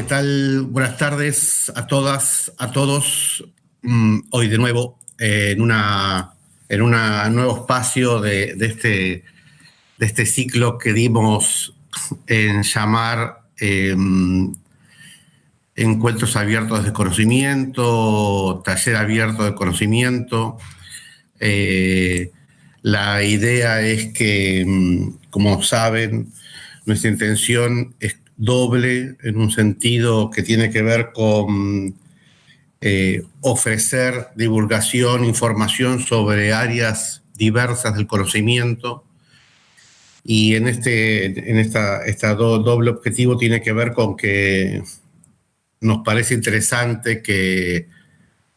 tal? Buenas tardes a todas, a todos. Hoy de nuevo en un nuevo espacio de este ciclo que dimos en llamar Encuentros Abiertos de Conocimiento, Taller Abierto de Conocimiento. La idea es que, como saben, nuestra intención es doble, en un sentido que tiene que ver con ofrecer divulgación, información sobre áreas diversas del conocimiento, y esta doble objetivo tiene que ver con que nos parece interesante que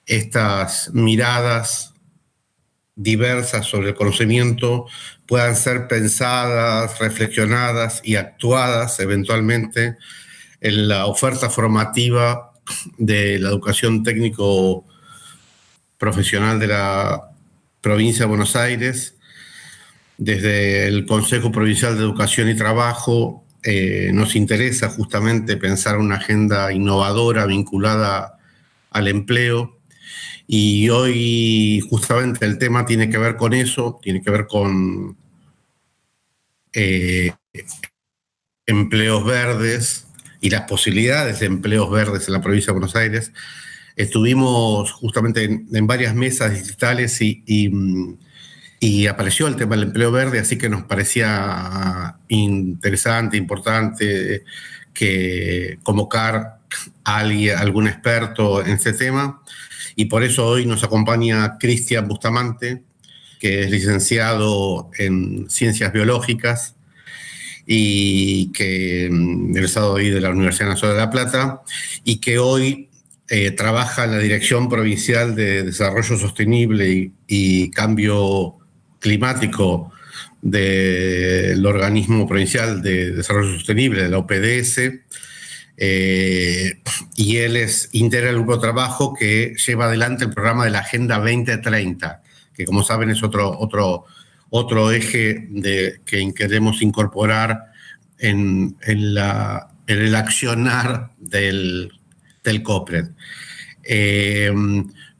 estas miradas diversas sobre el conocimiento puedan ser pensadas, reflexionadas y actuadas eventualmente en la oferta formativa de la educación técnico profesional de la provincia de Buenos Aires. Desde el Consejo Provincial de Educación y Trabajo nos interesa justamente pensar una agenda innovadora vinculada al empleo. Y hoy justamente el tema tiene que ver con eso, tiene que ver con empleos verdes y las posibilidades de empleos verdes en la provincia de Buenos Aires. Estuvimos justamente en varias mesas digitales y apareció el tema del empleo verde, así que nos parecía interesante, importante que convocar a algún experto en este tema. Y por eso hoy nos acompaña Cristian Bustamante, que es licenciado en Ciencias Biológicas y que egresado hoy de la Universidad Nacional de La Plata, y que hoy trabaja en la Dirección Provincial de Desarrollo Sostenible y Cambio Climático del Organismo Provincial de Desarrollo Sostenible, de la OPDS. Y él integra el grupo de trabajo que lleva adelante el programa de la Agenda 2030, que, como saben, es otro eje que queremos incorporar en el accionar del COPRED.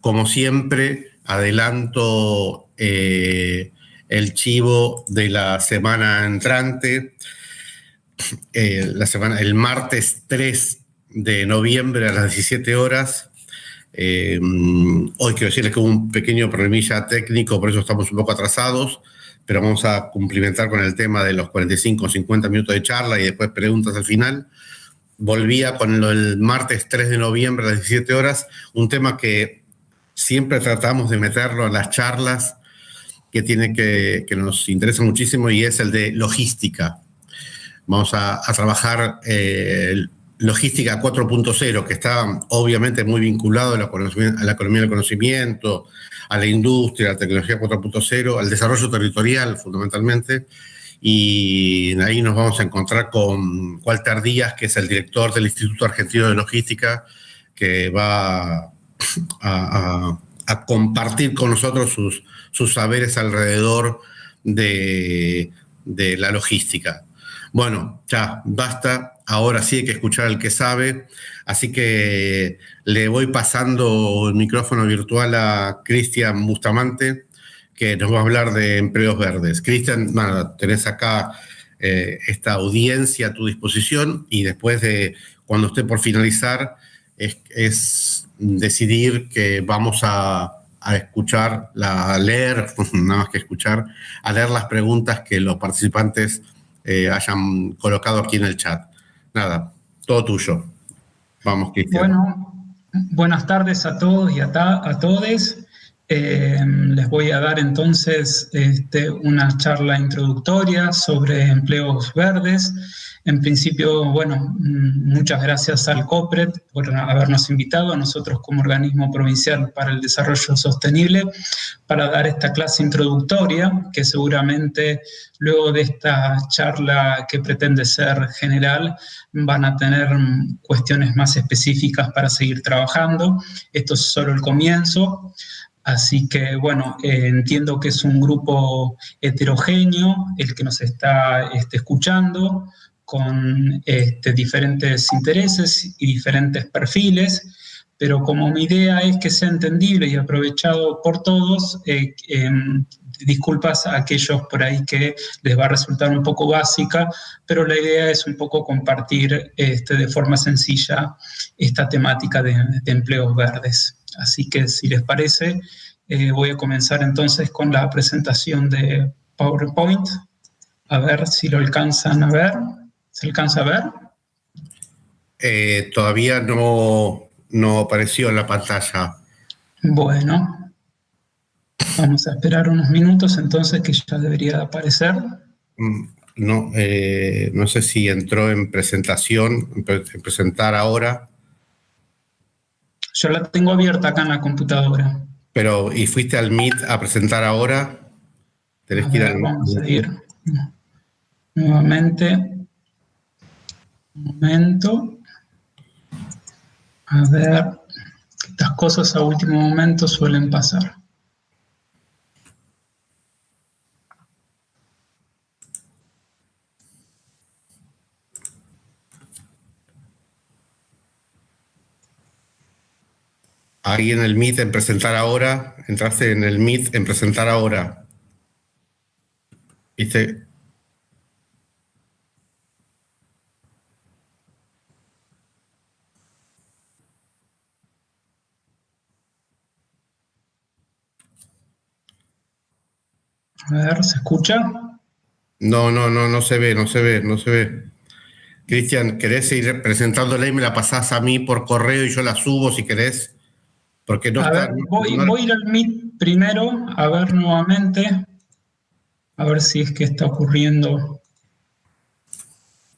Como siempre, adelanto el chivo de la semana entrante. El martes 3 de noviembre a las 17 horas. Hoy quiero decirles que hubo un pequeño problemilla técnico, por eso estamos un poco atrasados, pero vamos a cumplimentar con el tema de los 45 o 50 minutos de charla y después preguntas al final. Volvía con el martes 3 de noviembre a las 17 horas, un tema que siempre tratamos de meterlo en las charlas, que nos interesa muchísimo, y es el de logística. Vamos a trabajar logística 4.0, que está obviamente muy vinculado a la economía del conocimiento, a la industria, a la tecnología 4.0, al desarrollo territorial fundamentalmente. Y ahí nos vamos a encontrar con Walter Díaz, que es el director del Instituto Argentino de Logística, que va a compartir con nosotros sus saberes alrededor de la logística. Bueno, ya basta, ahora sí hay que escuchar al que sabe, así que le voy pasando el micrófono virtual a Cristian Bustamante, que nos va a hablar de empleos verdes. Cristian, tenés acá esta audiencia a tu disposición, y después cuando esté por finalizar, es decidir que vamos a escuchar, a leer, nada más que escuchar, a leer las preguntas que los participantes hayan colocado aquí en el chat. Nada, todo tuyo. Vamos, Cristian. Bueno, buenas tardes a todos y a todes. Les voy a dar entonces una charla introductoria sobre empleos verdes. En principio, bueno, muchas gracias al COPRED por habernos invitado a nosotros como organismo provincial para el desarrollo sostenible para dar esta clase introductoria, que seguramente luego de esta charla, que pretende ser general, van a tener cuestiones más específicas para seguir trabajando. Esto es solo el comienzo. Así que, bueno, entiendo que es un grupo heterogéneo el que nos está escuchando, con diferentes intereses y diferentes perfiles, pero como mi idea es que sea entendible y aprovechado por todos, disculpas a aquellos por ahí que les va a resultar un poco básica, pero la idea es un poco compartir de forma sencilla esta temática de empleos verdes. Así que si les parece, voy a comenzar entonces con la presentación de PowerPoint. A ver si lo alcanzan a ver. ¿Se alcanza a ver? Todavía no apareció en la pantalla. Bueno, vamos a esperar unos minutos entonces que ya debería aparecer. No sé si entró en presentación, en presentar ahora. Yo la tengo abierta acá en la computadora. Pero, ¿y fuiste al Meet a presentar ahora? Tenés que ir al... Vamos a ir nuevamente. Un momento. A ver, estas cosas a último momento suelen pasar. Ahí en el Meet en presentar ahora, entraste en el Meet en presentar ahora. ¿Viste? A ver, ¿se escucha? No se ve. Cristian, ¿querés ir presentándola y me la pasás a mí por correo y yo la subo si querés? Porque no a está... ver, voy a ir al Meet primero, a ver nuevamente, a ver si es que está ocurriendo.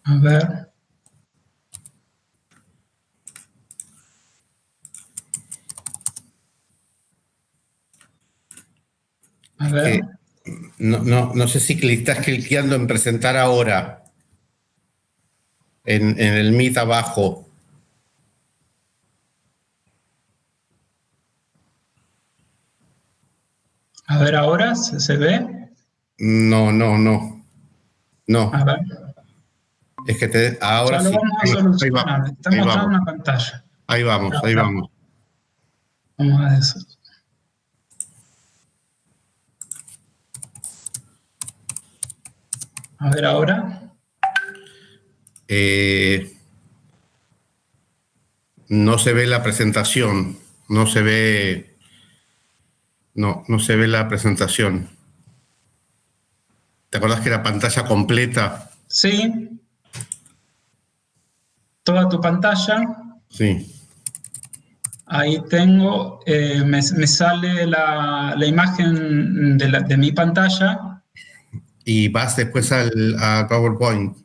A ver. A ver. No sé si estás cliqueando en presentar ahora. En el Meet abajo. A ver ahora, ¿se ve? No. A ver. Es que ahora ya lo vamos a solucionar. Está mostrando una pantalla. Ahí vamos. Vamos a eso. A ver ahora. No se ve la presentación. No se ve la presentación. ¿Te acordás que era pantalla completa? Sí. Toda tu pantalla. Sí. Ahí tengo, me sale la imagen de mi pantalla. Y vas después al PowerPoint.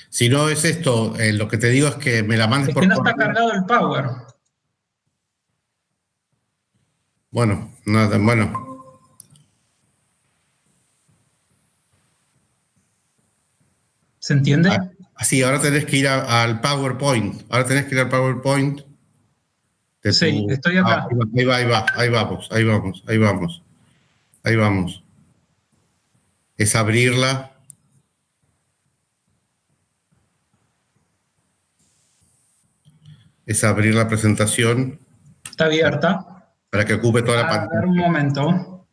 Si no es esto, lo que te digo es que me la mandes por correo. Es que no está cargado el Power. Bueno. ¿Se entiende? Sí, ahora tenés que ir al PowerPoint. Sí, estoy acá. Ahí vamos. Es abrirla. Es abrir la presentación. Está abierta. Para que ocupe toda la pantalla. A ver un momento.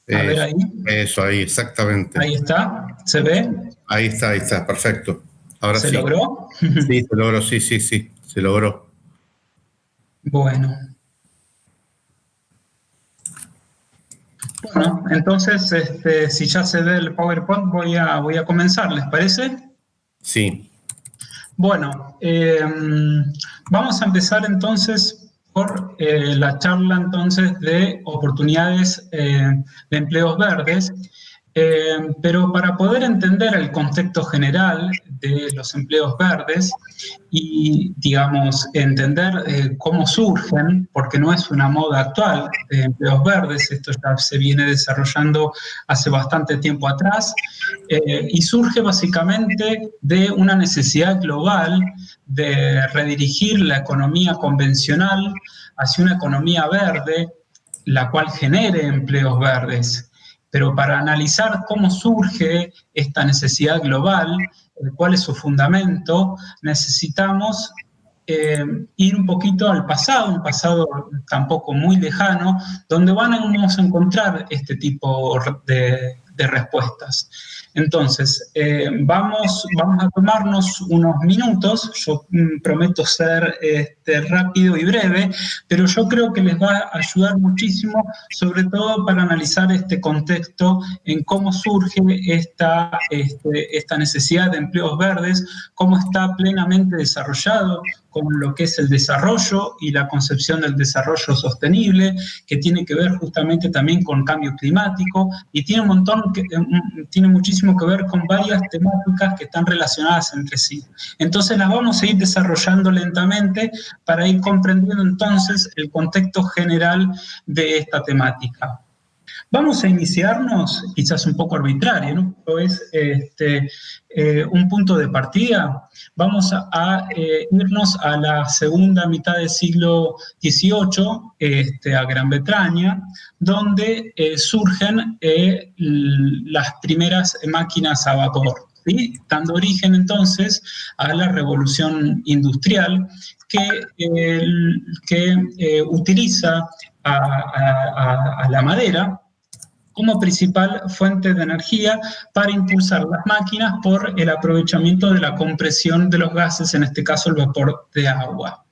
A ver ahí. Eso, ahí, exactamente. Ahí está. ¿Se ve? Ahí está, perfecto. Ahora sí. ¿Se logró? Sí, se logró, sí, se logró. Bueno. Bueno, entonces, si ya se ve el PowerPoint, voy a comenzar, ¿les parece? Sí. Bueno, vamos a empezar entonces por la charla entonces de oportunidades de empleos verdes, pero para poder entender el contexto general de los empleos verdes y, digamos, entender cómo surgen, porque no es una moda actual de empleos verdes, esto ya se viene desarrollando hace bastante tiempo atrás, y surge básicamente de una necesidad global de redirigir la economía convencional hacia una economía verde, la cual genere empleos verdes. pero para analizar cómo surge esta necesidad global, cuál es su fundamento, necesitamos ir un poquito al pasado, un pasado tampoco muy lejano, donde vamos a encontrar este tipo de respuestas. Entonces, vamos a tomarnos unos minutos. Yo prometo ser rápido y breve, pero yo creo que les va a ayudar muchísimo, sobre todo para analizar este contexto en cómo surge esta necesidad de empleos verdes, cómo está plenamente desarrollado con lo que es el desarrollo y la concepción del desarrollo sostenible, que tiene que ver justamente también con cambio climático, y tiene tiene muchísimo que ver con varias temáticas que están relacionadas entre sí. Entonces las vamos a ir desarrollando lentamente para ir comprendiendo entonces el contexto general de esta temática. Vamos a iniciarnos, quizás un poco arbitrario, ¿no? Pero es un punto de partida. Vamos a irnos a la segunda mitad del siglo XVIII, a Gran Bretaña, donde surgen las primeras máquinas a vapor, ¿sí? Dando origen entonces a la revolución industrial que utiliza a la madera como principal fuente de energía para impulsar las máquinas por el aprovechamiento de la compresión de los gases, en este caso el vapor de agua.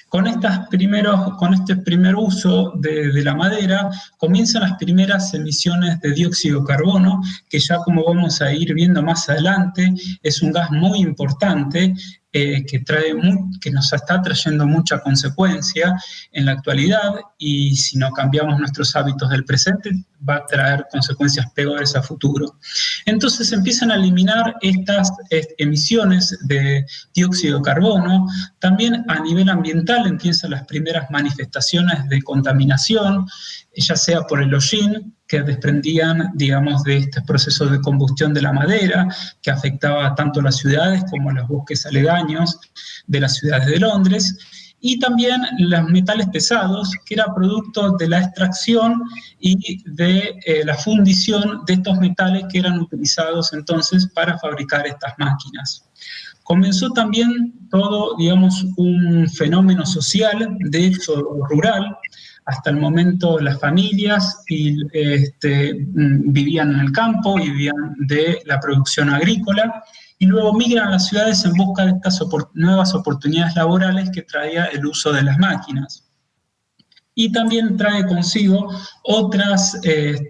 Con este primer uso de la madera comienzan las primeras emisiones de dióxido de carbono, que ya como vamos a ir viendo más adelante es un gas muy importante que nos está trayendo mucha consecuencia en la actualidad, y si no cambiamos nuestros hábitos del presente va a traer consecuencias peores a futuro. Entonces empiezan a eliminar estas emisiones de dióxido de carbono. También a nivel ambiental empiezan las primeras manifestaciones de contaminación, ya sea por el hollín, que desprendían, digamos, de este proceso de combustión de la madera, que afectaba tanto a las ciudades como a los bosques aledaños de las ciudades de Londres, y también los metales pesados, que era producto de la extracción y de la fundición de estos metales que eran utilizados entonces para fabricar estas máquinas. Comenzó también todo, digamos, un fenómeno social de éxodo rural. Hasta el momento las familias vivían en el campo y vivían de la producción agrícola, y luego migran a las ciudades en busca de estas nuevas oportunidades laborales que traía el uso de las máquinas. Y también trae consigo otras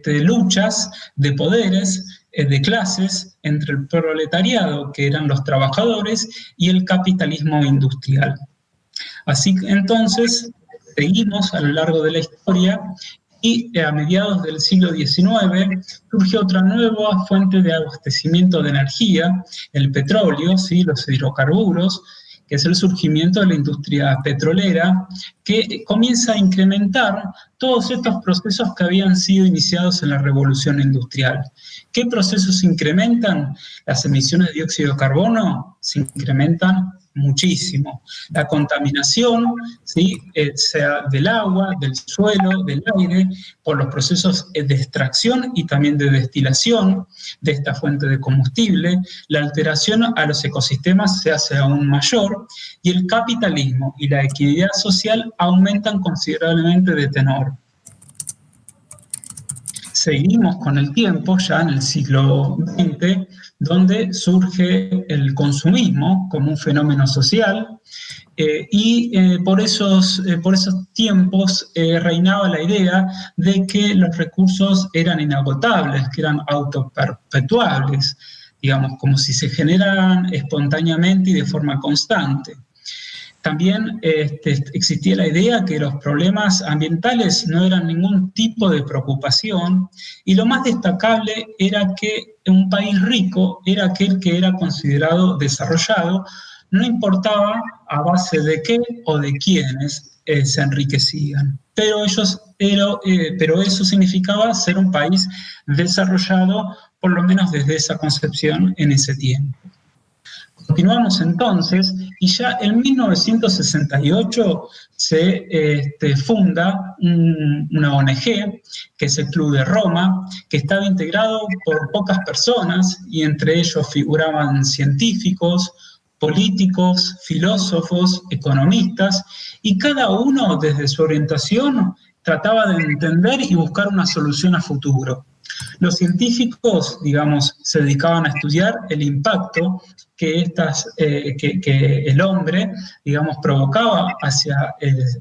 luchas de poderes, de clases, entre el proletariado, que eran los trabajadores, y el capitalismo industrial. Así que entonces seguimos a lo largo de la historia, y a mediados del siglo XIX surge otra nueva fuente de abastecimiento de energía, el petróleo, ¿sí? Los hidrocarburos, que es el surgimiento de la industria petrolera, que comienza a incrementar todos estos procesos que habían sido iniciados en la revolución industrial. ¿Qué procesos incrementan? Las emisiones de dióxido de carbono se incrementan muchísimo. La contaminación, ¿sí? Sea del agua, del suelo, del aire, por los procesos de extracción y también de destilación de esta fuente de combustible. La alteración a los ecosistemas se hace aún mayor, y el capitalismo y la equidad social aumentan considerablemente de tenor. Seguimos con el tiempo, ya en el siglo XX, donde surge el consumismo como un fenómeno social, por esos tiempos reinaba la idea de que los recursos eran inagotables, que eran autoperpetuables, digamos, como si se generaran espontáneamente y de forma constante. También existía la idea que los problemas ambientales no eran ningún tipo de preocupación, y lo más destacable era que un país rico era aquel que era considerado desarrollado, no importaba a base de qué o de quiénes se enriquecían. Pero eso significaba ser un país desarrollado, por lo menos desde esa concepción en ese tiempo. Continuamos entonces, y ya en 1968 se funda una ONG, que es el Club de Roma, que estaba integrado por pocas personas, y entre ellos figuraban científicos, políticos, filósofos, economistas, y cada uno desde su orientación trataba de entender y buscar una solución a futuro. Los científicos, digamos, se dedicaban a estudiar el impacto que el hombre, digamos, provocaba hacia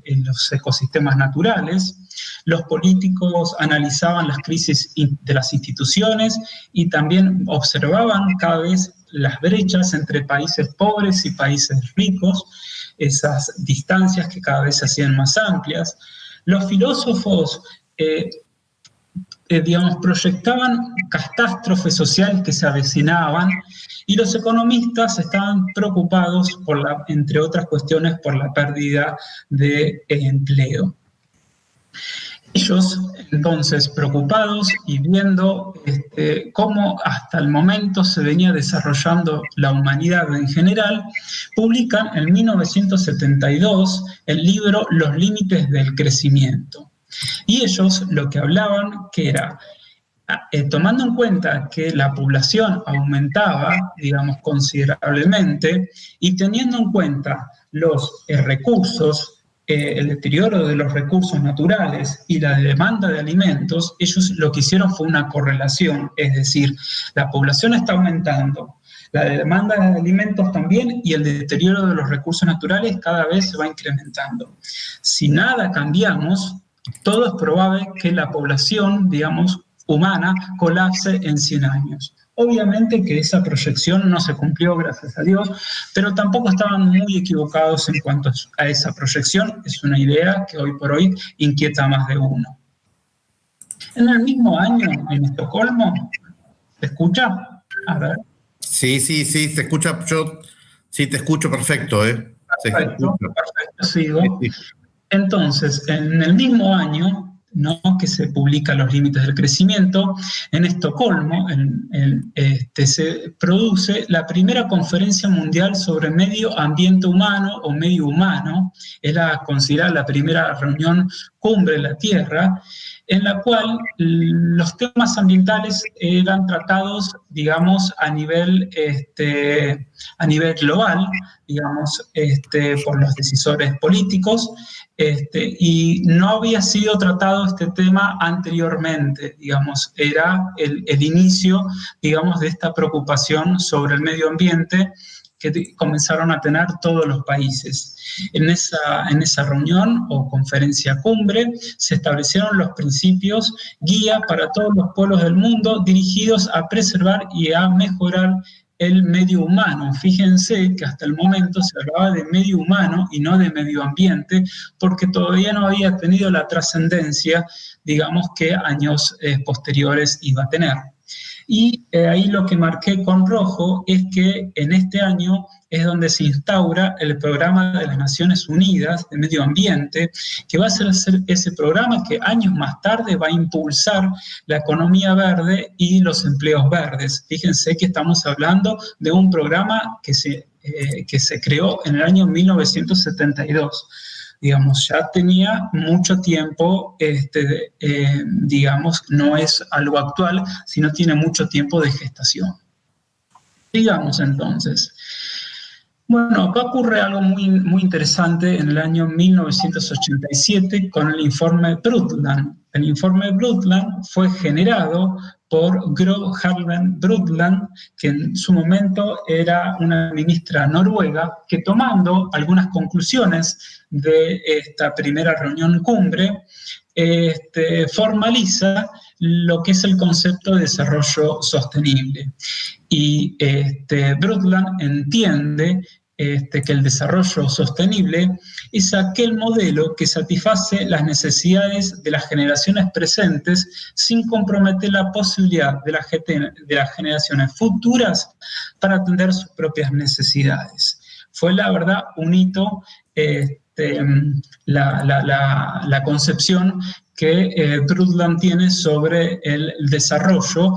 los ecosistemas naturales. Los políticos analizaban las crisis de las instituciones y también observaban cada vez las brechas entre países pobres y países ricos, esas distancias que cada vez se hacían más amplias. Los filósofos digamos, proyectaban catástrofes sociales que se avecinaban, y los economistas estaban preocupados, entre otras cuestiones, por la pérdida de empleo. Ellos, entonces, preocupados y viendo cómo hasta el momento se venía desarrollando la humanidad en general, publican en 1972 el libro Los límites del crecimiento. Y ellos lo que hablaban que era, tomando en cuenta que la población aumentaba, digamos, considerablemente, y teniendo en cuenta los recursos, el deterioro de los recursos naturales y la demanda de alimentos, ellos lo que hicieron fue una correlación, es decir, la población está aumentando, la demanda de alimentos también, y el deterioro de los recursos naturales cada vez se va incrementando. Si nada cambiamos, todo es probable que la población, digamos, humana colapse en 100 años. Obviamente que esa proyección no se cumplió, gracias a Dios, pero tampoco estaban muy equivocados en cuanto a esa proyección. Es una idea que hoy por hoy inquieta a más de uno. En el mismo año, en Estocolmo, ¿se escucha? A ver. Sí, te escucha. Yo sí te escucho perfecto, ¿eh? Perfecto, sigo. Sí. Entonces, en el mismo año, ¿no?, que se publican Los límites del crecimiento, en Estocolmo se produce la primera conferencia mundial sobre medio ambiente humano o medio humano. Era considerada la primera reunión cumbre de la Tierra, en la cual los temas ambientales eran tratados, digamos, a nivel global, digamos, por los decisores políticos, y no había sido tratado este tema anteriormente, digamos, era el inicio, digamos, de esta preocupación sobre el medio ambiente que comenzaron a tener todos los países. En esa reunión o conferencia cumbre se establecieron los principios guía para todos los pueblos del mundo dirigidos a preservar y a mejorar el medio humano. Fíjense que hasta el momento se hablaba de medio humano y no de medio ambiente, porque todavía no había tenido la trascendencia, digamos, que años posteriores iba a tener. Y ahí lo que marqué con rojo es que en este año es donde se instaura el Programa de las Naciones Unidas de Medio Ambiente, que va a ser ese programa que años más tarde va a impulsar la economía verde y los empleos verdes. Fíjense que estamos hablando de un programa que se creó en el año 1972. Digamos, ya tenía mucho tiempo, digamos, no es algo actual, sino tiene mucho tiempo de gestación. Sigamos entonces. Bueno, acá ocurre algo muy, muy interesante en el año 1987 con el informe Brundtland. El informe Brundtland fue generado por Gro Harlem Brundtland, que en su momento era una ministra noruega, que tomando algunas conclusiones de esta primera reunión cumbre, formaliza lo que es el concepto de desarrollo sostenible. Y Brundtland entiende que el desarrollo sostenible es aquel modelo que satisface las necesidades de las generaciones presentes sin comprometer la posibilidad de las generaciones futuras para atender sus propias necesidades. Fue, la verdad, un hito la concepción que Brundtland tiene sobre el desarrollo,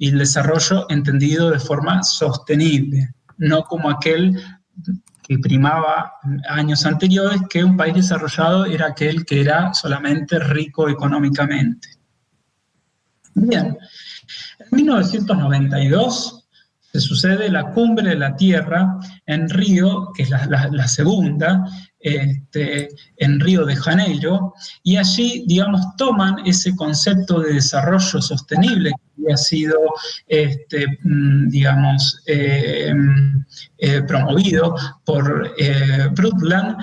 y el desarrollo entendido de forma sostenible, no como aquel que primaba años anteriores, que un país desarrollado era aquel que era solamente rico económicamente. Bien, en 1992 se sucede la Cumbre de la Tierra en Río, que es la segunda, en Río de Janeiro, y allí, digamos, toman ese concepto de desarrollo sostenible que había sido, digamos, promovido por Brundtland,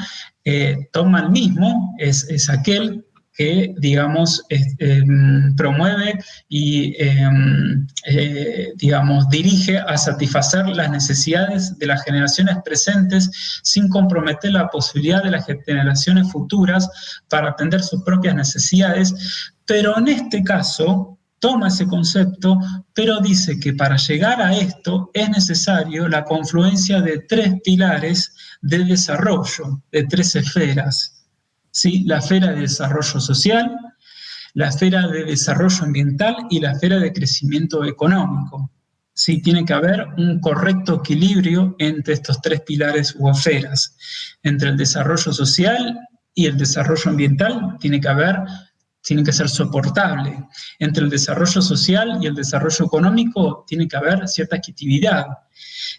toma el mismo, es aquel que, digamos, promueve y, digamos, dirige a satisfacer las necesidades de las generaciones presentes sin comprometer la posibilidad de las generaciones futuras para atender sus propias necesidades, pero en este caso toma ese concepto, pero dice que para llegar a esto es necesario la confluencia de 3 pilares de desarrollo, de 3 esferas. ¿Sí? La esfera de desarrollo social, la esfera de desarrollo ambiental y la esfera de crecimiento económico. ¿Sí? Tiene que haber un correcto equilibrio entre estos 3 pilares u esferas. Entre el desarrollo social y el desarrollo ambiental tiene que ser soportable. Entre el desarrollo social y el desarrollo económico tiene que haber cierta equitatividad.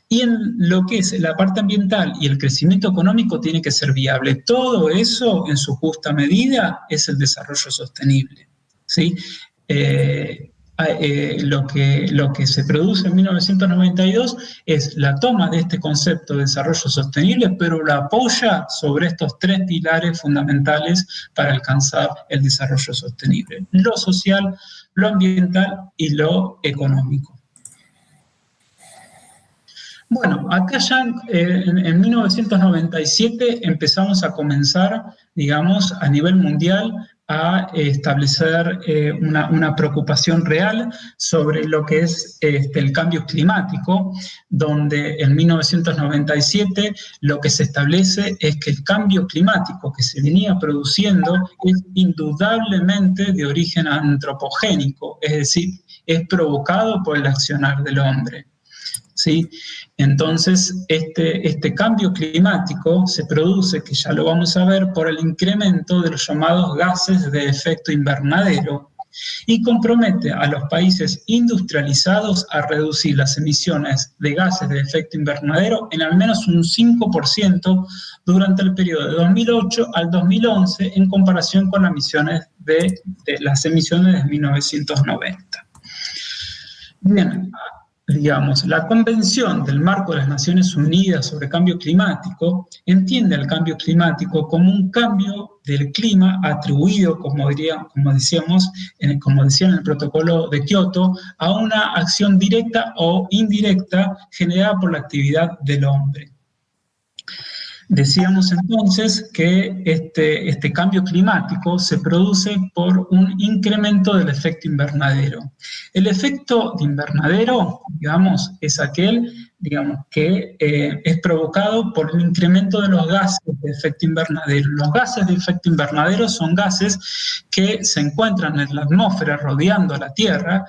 Y en lo que es la parte ambiental y el crecimiento económico tiene que ser viable. Todo eso, en su justa medida, es el desarrollo sostenible. ¿Sí? Lo que se produce en 1992 es la toma de este concepto de desarrollo sostenible, pero lo apoya sobre estos 3 pilares fundamentales para alcanzar el desarrollo sostenible: lo social, lo ambiental y lo económico. Bueno, acá ya en 1997 empezamos a comenzar, digamos, a nivel mundial a establecer una preocupación real sobre lo que es el cambio climático, donde en 1997 lo que se establece es que el cambio climático que se venía produciendo es indudablemente de origen antropogénico, es decir, es provocado por el accionar del hombre. ¿Sí? Entonces, este cambio climático se produce, que ya lo vamos a ver, por el incremento de los llamados gases de efecto invernadero y compromete a los países industrializados a reducir las emisiones de gases de efecto invernadero en al menos un 5% durante el periodo de 2008 al 2011 en comparación con las emisiones de 1990. Bien, digamos, la Convención del Marco de las Naciones Unidas sobre Cambio Climático entiende el cambio climático como un cambio del clima atribuido, como decían en el protocolo de Kioto, a una acción directa o indirecta generada por la actividad del hombre. Decíamos entonces que este cambio climático se produce por un incremento del efecto invernadero. El efecto de invernadero, digamos, es aquel, digamos, que es provocado por el incremento de los gases de efecto invernadero. Los gases de efecto invernadero son gases que se encuentran en la atmósfera rodeando a la Tierra,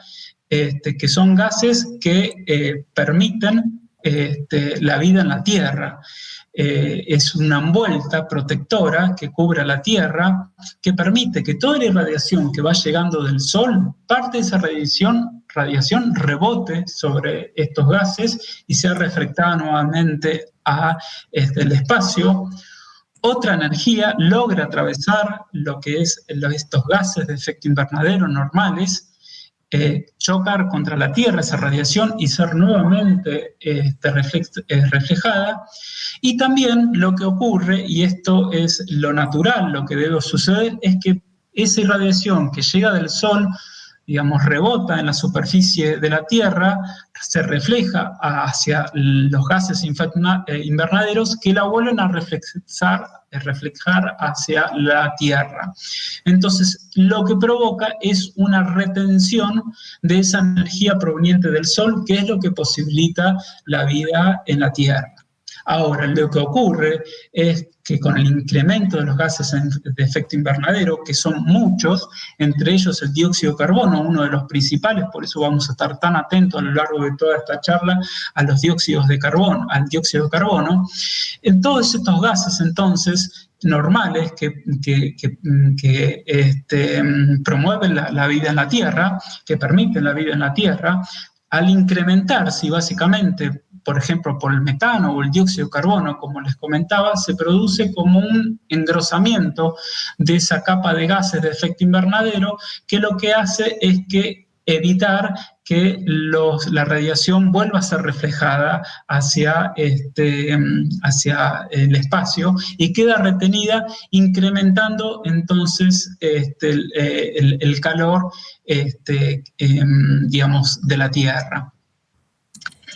que son gases que permiten la vida en la Tierra. Es una envuelta protectora que cubre a la Tierra, que permite que toda la irradiación que va llegando del Sol, parte de esa radiación rebote sobre estos gases y sea reflectada nuevamente al espacio. Otra energía logra atravesar lo que es estos gases de efecto invernadero normales, chocar contra la Tierra esa radiación y ser nuevamente reflejada. Y también lo que ocurre, y esto es lo natural, lo que debe suceder, es que esa irradiación que llega del Sol, digamos, rebota en la superficie de la Tierra, se refleja hacia los gases invernaderos que la vuelven a reflejar hacia la Tierra. Entonces, lo que provoca es una retención de esa energía proveniente del Sol, que es lo que posibilita la vida en la Tierra. Ahora, lo que ocurre es que con el incremento de los gases de efecto invernadero, que son muchos, entre ellos el dióxido de carbono, uno de los principales, por eso vamos a estar tan atentos a lo largo de toda esta charla a los dióxidos de carbono, al dióxido de carbono, en todos estos gases entonces normales que promueven la vida en la Tierra, que permiten la vida en la Tierra, al incrementarse y básicamente, por ejemplo, por el metano o el dióxido de carbono, como les comentaba, se produce como un engrosamiento de esa capa de gases de efecto invernadero que lo que hace es que evitar que la radiación vuelva a ser reflejada hacia el espacio y queda retenida, incrementando entonces el calor digamos, de la Tierra.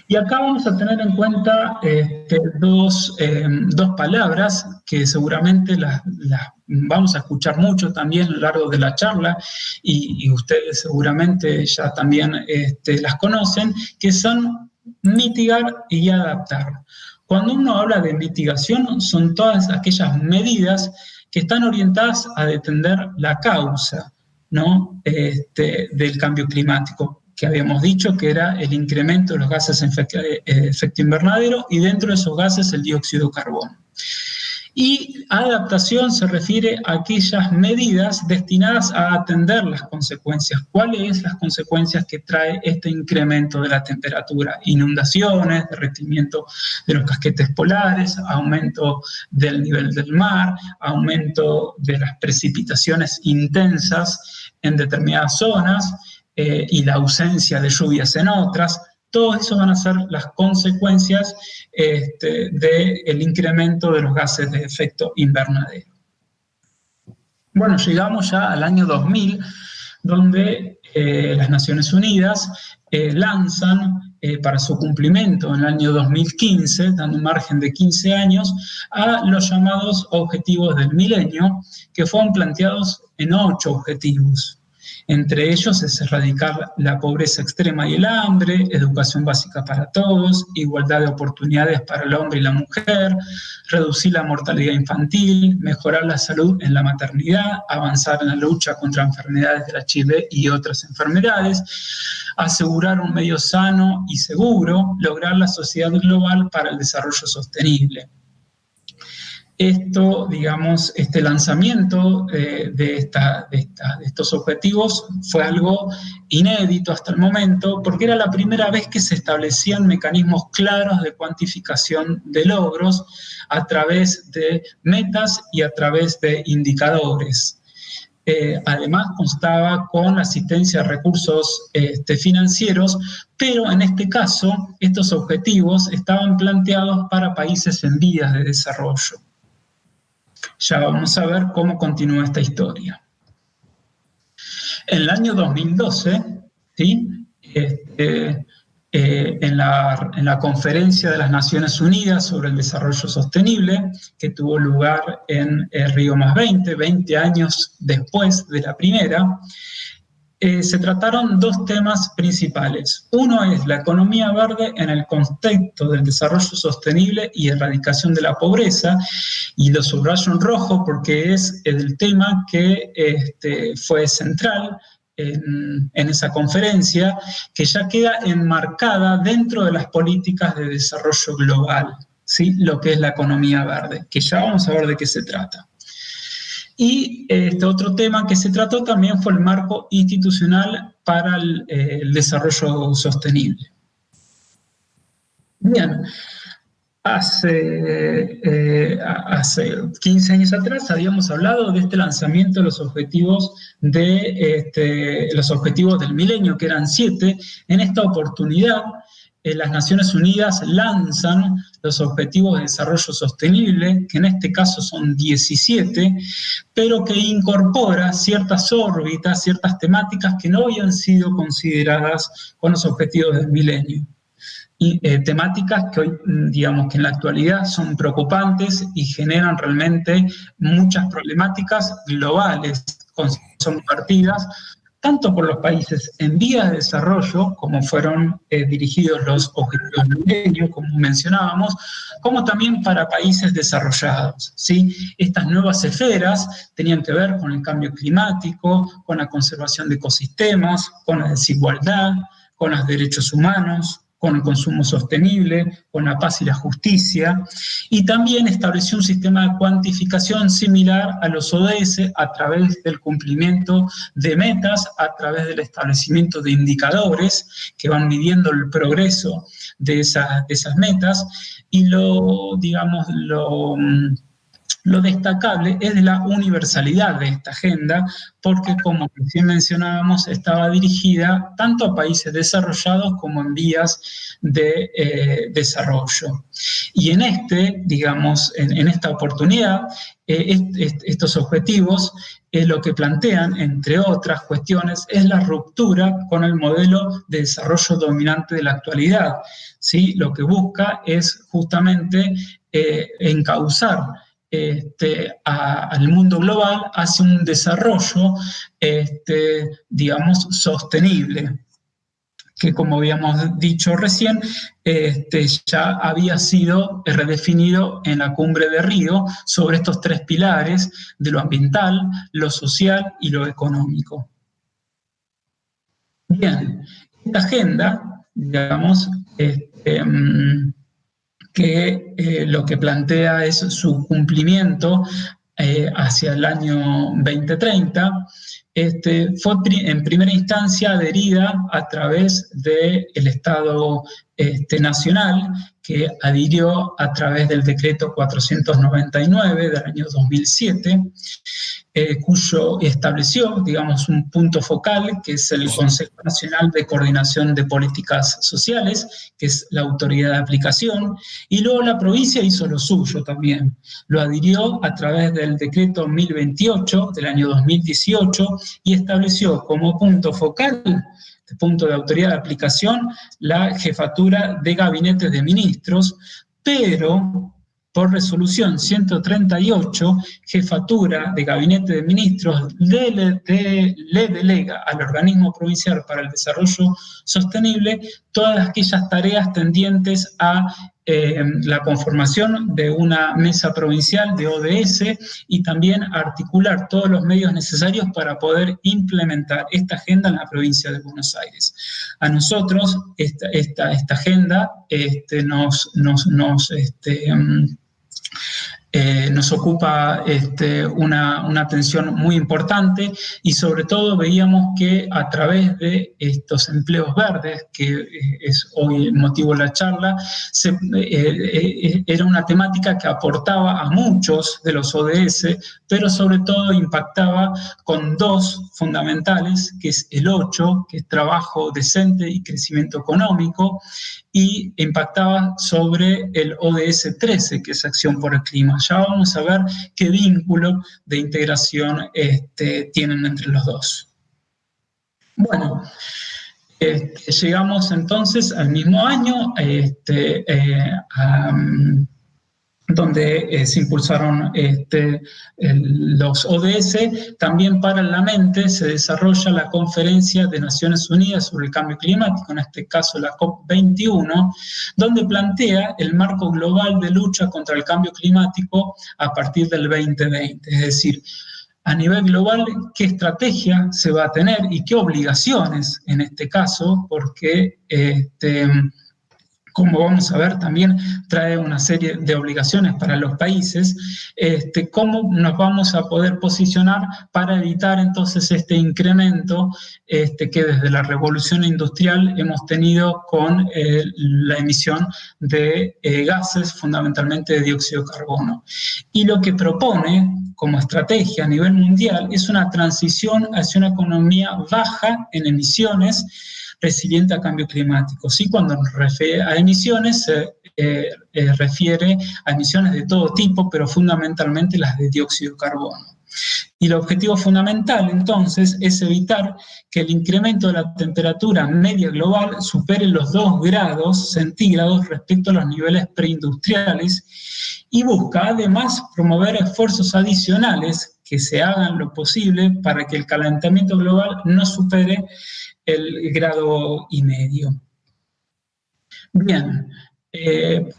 Y acá vamos a tener en cuenta dos palabras que seguramente las vamos a escuchar mucho también a lo largo de la charla y ustedes seguramente ya también las conocen, que son mitigar y adaptar. Cuando uno habla de mitigación, son todas aquellas medidas que están orientadas a detener la causa, ¿no? Del cambio climático, que habíamos dicho que era el incremento de los gases de efecto invernadero y dentro de esos gases el dióxido de carbono. Y adaptación se refiere a aquellas medidas destinadas a atender las consecuencias. ¿Cuáles son las consecuencias que trae este incremento de la temperatura? Inundaciones, derretimiento de los casquetes polares, aumento del nivel del mar, aumento de las precipitaciones intensas en determinadas zonas, y la ausencia de lluvias en otras. Todo eso van a ser las consecuencias del incremento de los gases de efecto invernadero. Bueno, llegamos ya al año 2000, donde las Naciones Unidas lanzan para su cumplimiento en el año 2015, dando un margen de 15 años, a los llamados Objetivos del Milenio, que fueron planteados en 8 objetivos. Entre ellos es erradicar la pobreza extrema y el hambre, educación básica para todos, igualdad de oportunidades para el hombre y la mujer, reducir la mortalidad infantil, mejorar la salud en la maternidad, avanzar en la lucha contra enfermedades del HIV y otras enfermedades, asegurar un medio sano y seguro, lograr la sociedad global para el desarrollo sostenible. Esto, digamos, este lanzamiento de estos objetivos fue algo inédito hasta el momento, porque era la primera vez que se establecían mecanismos claros de cuantificación de logros a través de metas y a través de indicadores. Además, constaba con la asistencia de recursos financieros, pero en este caso, estos objetivos estaban planteados para países en vías de desarrollo. Ya vamos a ver cómo continúa esta historia. En el año 2012, ¿sí? En la Conferencia de las Naciones Unidas sobre el Desarrollo Sostenible, que tuvo lugar en Río +20, 20 años después de la primera, se trataron dos temas principales. Uno es la economía verde en el contexto del desarrollo sostenible y erradicación de la pobreza, y lo subrayo en rojo porque es el tema que fue central en esa conferencia, que ya queda enmarcada dentro de las políticas de desarrollo global, ¿sí? Lo que es la economía verde, que ya vamos a ver de qué se trata. Y otro tema que se trató también fue el marco institucional para el desarrollo sostenible. Bien, hace 15 años atrás habíamos hablado de este lanzamiento de los objetivos del milenio, que eran 7. En esta oportunidad, las Naciones Unidas lanzan los Objetivos de Desarrollo Sostenible, que en este caso son 17, pero que incorpora ciertas órbitas, ciertas temáticas que no habían sido consideradas con los Objetivos del Milenio. Y temáticas que hoy, digamos que en la actualidad son preocupantes y generan realmente muchas problemáticas globales, son compartidas tanto por los países en vías de desarrollo, como fueron dirigidos los objetivos del milenio, como mencionábamos, como también para países desarrollados, ¿sí? Estas nuevas esferas tenían que ver con el cambio climático, con la conservación de ecosistemas, con la desigualdad, con los derechos humanos, con el consumo sostenible, con la paz y la justicia, y también estableció un sistema de cuantificación similar a los ODS a través del cumplimiento de metas, a través del establecimiento de indicadores que van midiendo el progreso de esas metas, y lo destacable es de la universalidad de esta agenda, porque, como recién mencionábamos, estaba dirigida tanto a países desarrollados como en vías de desarrollo. Y en esta oportunidad, estos objetivos lo que plantean, entre otras cuestiones, es la ruptura con el modelo de desarrollo dominante de la actualidad, ¿sí? Lo que busca es justamente encauzar al mundo global hacia un desarrollo, sostenible, que, como habíamos dicho recién, ya había sido redefinido en la Cumbre de Río sobre estos 3 pilares de lo ambiental, lo social y lo económico. Bien, esta agenda, que lo que plantea es su cumplimiento hacia el año 2030, fue en primera instancia adherida a través del Estado nacional, que adhirió a través del decreto 499 del año 2007, cuyo estableció, un punto focal, que es el Consejo Nacional de Coordinación de Políticas Sociales, que es la autoridad de aplicación, y luego la provincia hizo lo suyo también. Lo adhirió a través del decreto 1028 del año 2018 y estableció como punto focal, punto de autoridad de aplicación, la jefatura de gabinetes de ministros, pero por resolución 138, jefatura de gabinete de ministros le delega al organismo provincial para el desarrollo sostenible todas aquellas tareas tendientes a la conformación de una mesa provincial de ODS y también articular todos los medios necesarios para poder implementar esta agenda en la provincia de Buenos Aires. A nosotros esta agenda nos ocupa una atención muy importante, y sobre todo veíamos que a través de estos empleos verdes, que es hoy el motivo de la charla, era una temática que aportaba a muchos de los ODS, pero sobre todo impactaba con 2 fundamentales, que es el 8, que es trabajo decente y crecimiento económico, y impactaba sobre el ODS 13, que es acción por el clima. Ya vamos a ver qué vínculo de integración tienen entre los dos. Bueno, llegamos entonces al mismo año, donde se impulsaron los ODS. También paralelamente se desarrolla la Conferencia de Naciones Unidas sobre el Cambio Climático, en este caso la COP21, donde plantea el marco global de lucha contra el cambio climático a partir del 2020, es decir, a nivel global, qué estrategia se va a tener y qué obligaciones en este caso, porque como vamos a ver, también trae una serie de obligaciones para los países, cómo nos vamos a poder posicionar para evitar entonces este incremento que desde la revolución industrial hemos tenido con la emisión de gases, fundamentalmente de dióxido de carbono. Y lo que propone como estrategia a nivel mundial es una transición hacia una economía baja en emisiones, resiliente al cambio climático. Sí, cuando nos refiere a emisiones, se refiere a emisiones de todo tipo, pero fundamentalmente las de dióxido de carbono. Y el objetivo fundamental, entonces, es evitar que el incremento de la temperatura media global supere los 2 grados centígrados respecto a los niveles preindustriales y busca, además, promover esfuerzos adicionales que se hagan lo posible para que el calentamiento global no supere el 1,5 grados. Bien,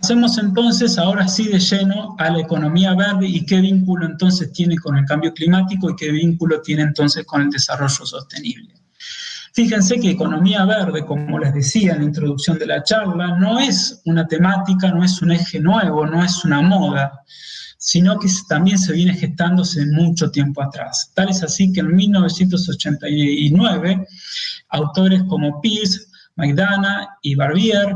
pasemos entonces ahora sí de lleno a la economía verde y qué vínculo entonces tiene con el cambio climático y qué vínculo tiene entonces con el desarrollo sostenible. Fíjense que economía verde, como les decía en la introducción de la charla, no es una temática, no es un eje nuevo, no es una moda, sino que también se viene gestándose mucho tiempo atrás. Tal es así que en 1989, autores como Peirce, McDonough y Barbier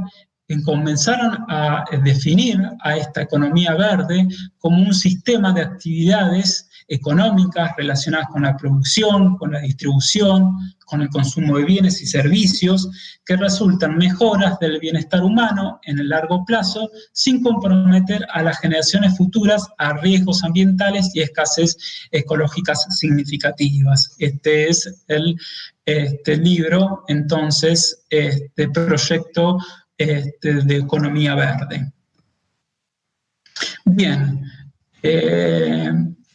comenzaron a definir a esta economía verde como un sistema de actividades económicas relacionadas con la producción, con la distribución, con el consumo de bienes y servicios, que resultan mejoras del bienestar humano en el largo plazo, sin comprometer a las generaciones futuras a riesgos ambientales y escasez ecológicas significativas. Este es el libro, entonces, proyecto de economía verde. Bien,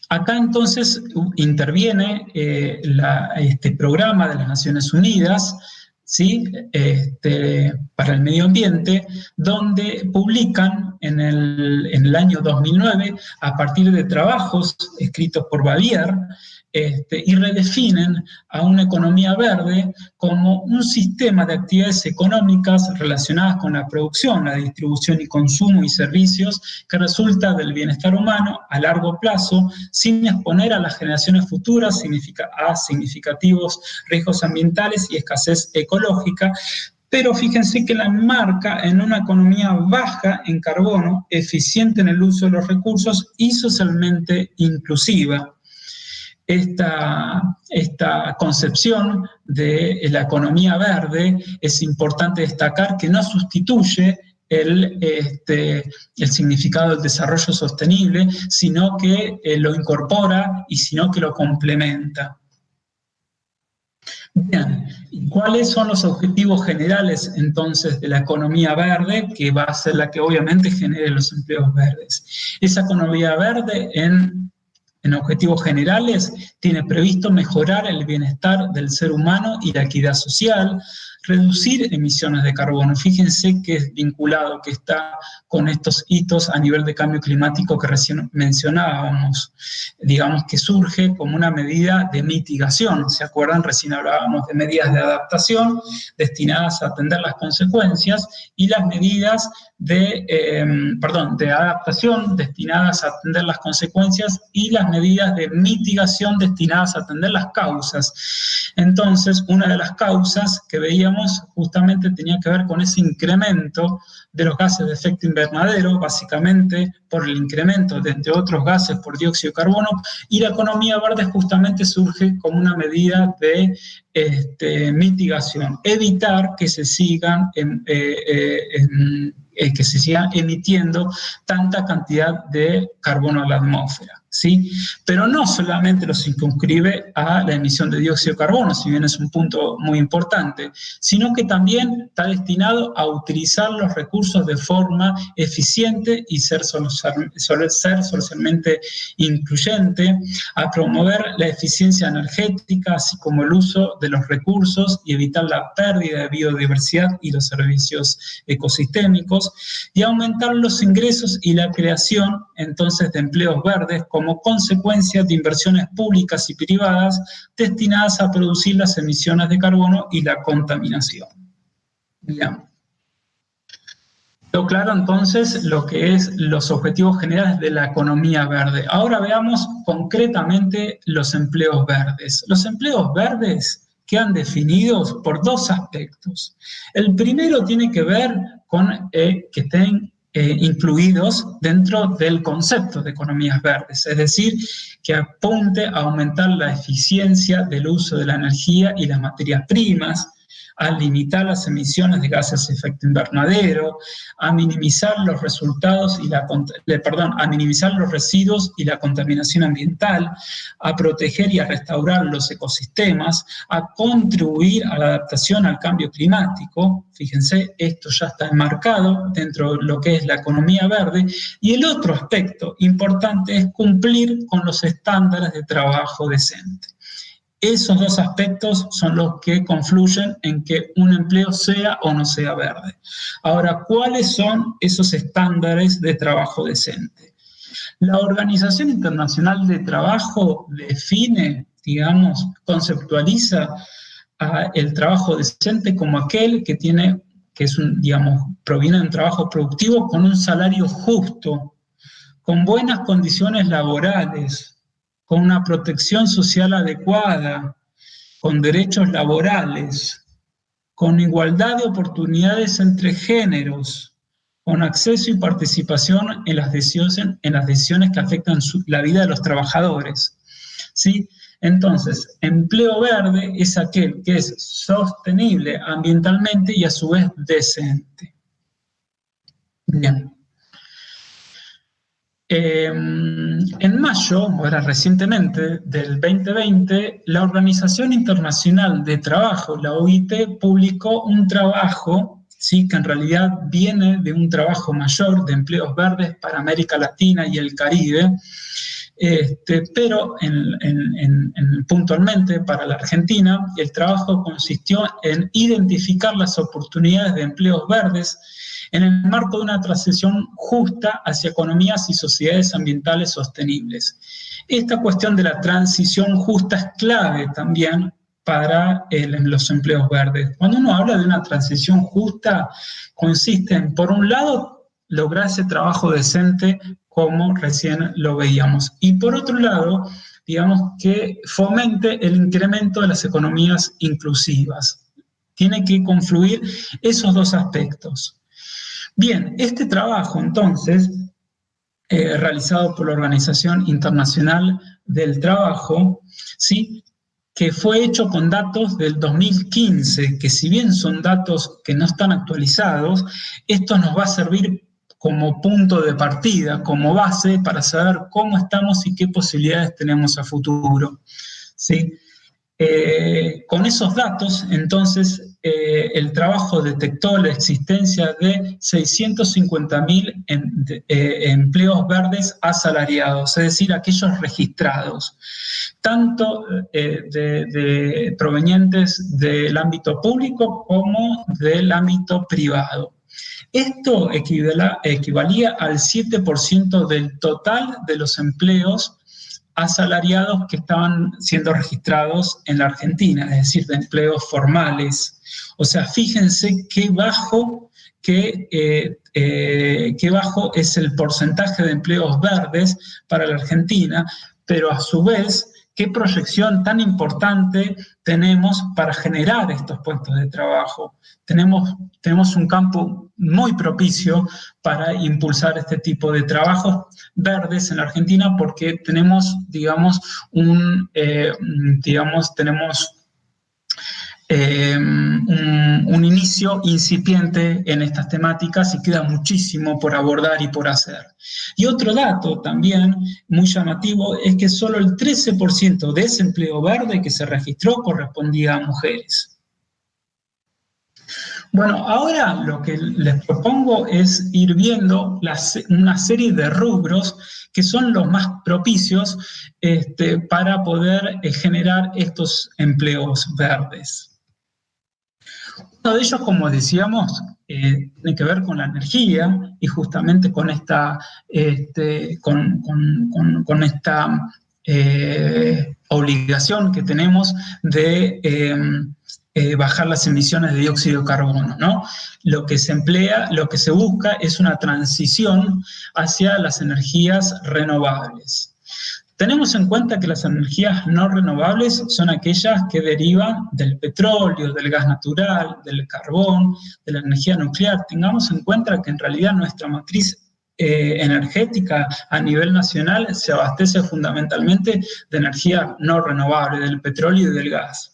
acá entonces interviene este programa de las Naciones Unidas, ¿sí? Para el medio ambiente, donde publican en el año 2009, a partir de trabajos escritos por Barbier, y redefinen a una economía verde como un sistema de actividades económicas relacionadas con la producción, la distribución y consumo y servicios que resulta del bienestar humano a largo plazo, sin exponer a las generaciones futuras a significativos riesgos ambientales y escasez ecológica, pero fíjense que la enmarca en una economía baja en carbono, eficiente en el uso de los recursos y socialmente inclusiva. Esta concepción de la economía verde es importante destacar que no sustituye el significado del desarrollo sostenible, sino que lo incorpora y sino que lo complementa. Bien, ¿cuáles son los objetivos generales entonces de la economía verde, que va a ser la que obviamente genere los empleos verdes? Esa economía verde en objetivos generales tiene previsto mejorar el bienestar del ser humano y la equidad social, reducir emisiones de carbono. Fíjense que es vinculado, que está con estos hitos a nivel de cambio climático que recién mencionábamos. Digamos que surge como una medida de mitigación. ¿Se acuerdan? Recién hablábamos de medidas de adaptación destinadas a atender las consecuencias y las medidas de adaptación destinadas a atender las consecuencias y las medidas de mitigación destinadas a atender las causas. Entonces, una de las causas que veíamos justamente tenía que ver con ese incremento de los gases de efecto invernadero, básicamente por el incremento de, entre otros gases, por dióxido de carbono, y la economía verde justamente surge como una medida de mitigación, evitar que se sigan que se siga emitiendo tanta cantidad de carbono a la atmósfera, ¿sí? Pero no solamente lo circunscribe a la emisión de dióxido de carbono, si bien es un punto muy importante, sino que también está destinado a utilizar los recursos de forma eficiente y ser socialmente incluyente, a promover la eficiencia energética, así como el uso de los recursos y evitar la pérdida de biodiversidad y los servicios ecosistémicos, y aumentar los ingresos y la creación entonces de empleos verdes como consecuencia de inversiones públicas y privadas destinadas a producir las emisiones de carbono y la contaminación. Bien. Claro, entonces, lo que es los objetivos generales de la economía verde. Ahora veamos concretamente los empleos verdes. Los empleos verdes quedan definidos por dos aspectos. El primero tiene que ver con que estén incluidos dentro del concepto de economías verdes, es decir, que apunte a aumentar la eficiencia del uso de la energía y las materias primas, a limitar las emisiones de gases de efecto invernadero, a minimizar los a minimizar los residuos y la contaminación ambiental, a proteger y a restaurar los ecosistemas, a contribuir a la adaptación al cambio climático. Fíjense, esto ya está enmarcado dentro de lo que es la economía verde. Y el otro aspecto importante es cumplir con los estándares de trabajo decente. Esos dos aspectos son los que confluyen en que un empleo sea o no sea verde. Ahora, ¿cuáles son esos estándares de trabajo decente? La Organización Internacional de Trabajo define, digamos, conceptualiza el trabajo decente como aquel que proviene de un trabajo productivo con un salario justo, con buenas condiciones laborales, con una protección social adecuada, con derechos laborales, con igualdad de oportunidades entre géneros, con acceso y participación en las decisiones que afectan la vida de los trabajadores, ¿sí? Entonces, empleo verde es aquel que es sostenible ambientalmente y a su vez decente. Bien. En mayo, ahora recientemente, del 2020, la Organización Internacional de Trabajo, la OIT, publicó un trabajo, ¿sí?, que en realidad viene de un trabajo mayor de empleos verdes para América Latina y el Caribe, pero puntualmente para la Argentina, el trabajo consistió en identificar las oportunidades de empleos verdes en el marco de una transición justa hacia economías y sociedades ambientales sostenibles. Esta cuestión de la transición justa es clave también para los empleos verdes. Cuando uno habla de una transición justa, consiste en, por un lado, lograr ese trabajo decente, como recién lo veíamos, y por otro lado, digamos, que fomente el incremento de las economías inclusivas. Tiene que confluir esos dos aspectos. Bien, este trabajo, entonces, realizado por la Organización Internacional del Trabajo, ¿sí?, que fue hecho con datos del 2015, que si bien son datos que no están actualizados, esto nos va a servir como punto de partida, como base para saber cómo estamos y qué posibilidades tenemos a futuro, ¿sí? Con esos datos, entonces, el trabajo detectó la existencia de 650.000 empleos verdes asalariados, es decir, aquellos registrados, tanto provenientes del ámbito público como del ámbito privado. Esto equivalía al 7% del total de los empleos asalariados que estaban siendo registrados en la Argentina, es decir, de empleos formales. O sea, fíjense qué bajo es el porcentaje de empleos verdes para la Argentina, pero a su vez, qué proyección tan importante tenemos para generar estos puestos de trabajo. Tenemos un campo muy propicio para impulsar este tipo de trabajos verdes en la Argentina porque tenemos, un inicio incipiente en estas temáticas y queda muchísimo por abordar y por hacer. Y otro dato también muy llamativo es que solo el 13% de ese empleo verde que se registró correspondía a mujeres. Bueno, ahora lo que les propongo es ir viendo una serie de rubros que son los más propicios para poder generar estos empleos verdes. Uno de ellos, como decíamos, tiene que ver con la energía y justamente con esta, obligación que tenemos de bajar las emisiones de dióxido de carbono, ¿no? Lo que se busca es una transición hacia las energías renovables. Tenemos en cuenta que las energías no renovables son aquellas que derivan del petróleo, del gas natural, del carbón, de la energía nuclear. Tengamos en cuenta que en realidad nuestra matriz energética a nivel nacional se abastece fundamentalmente de energía no renovable, del petróleo y del gas.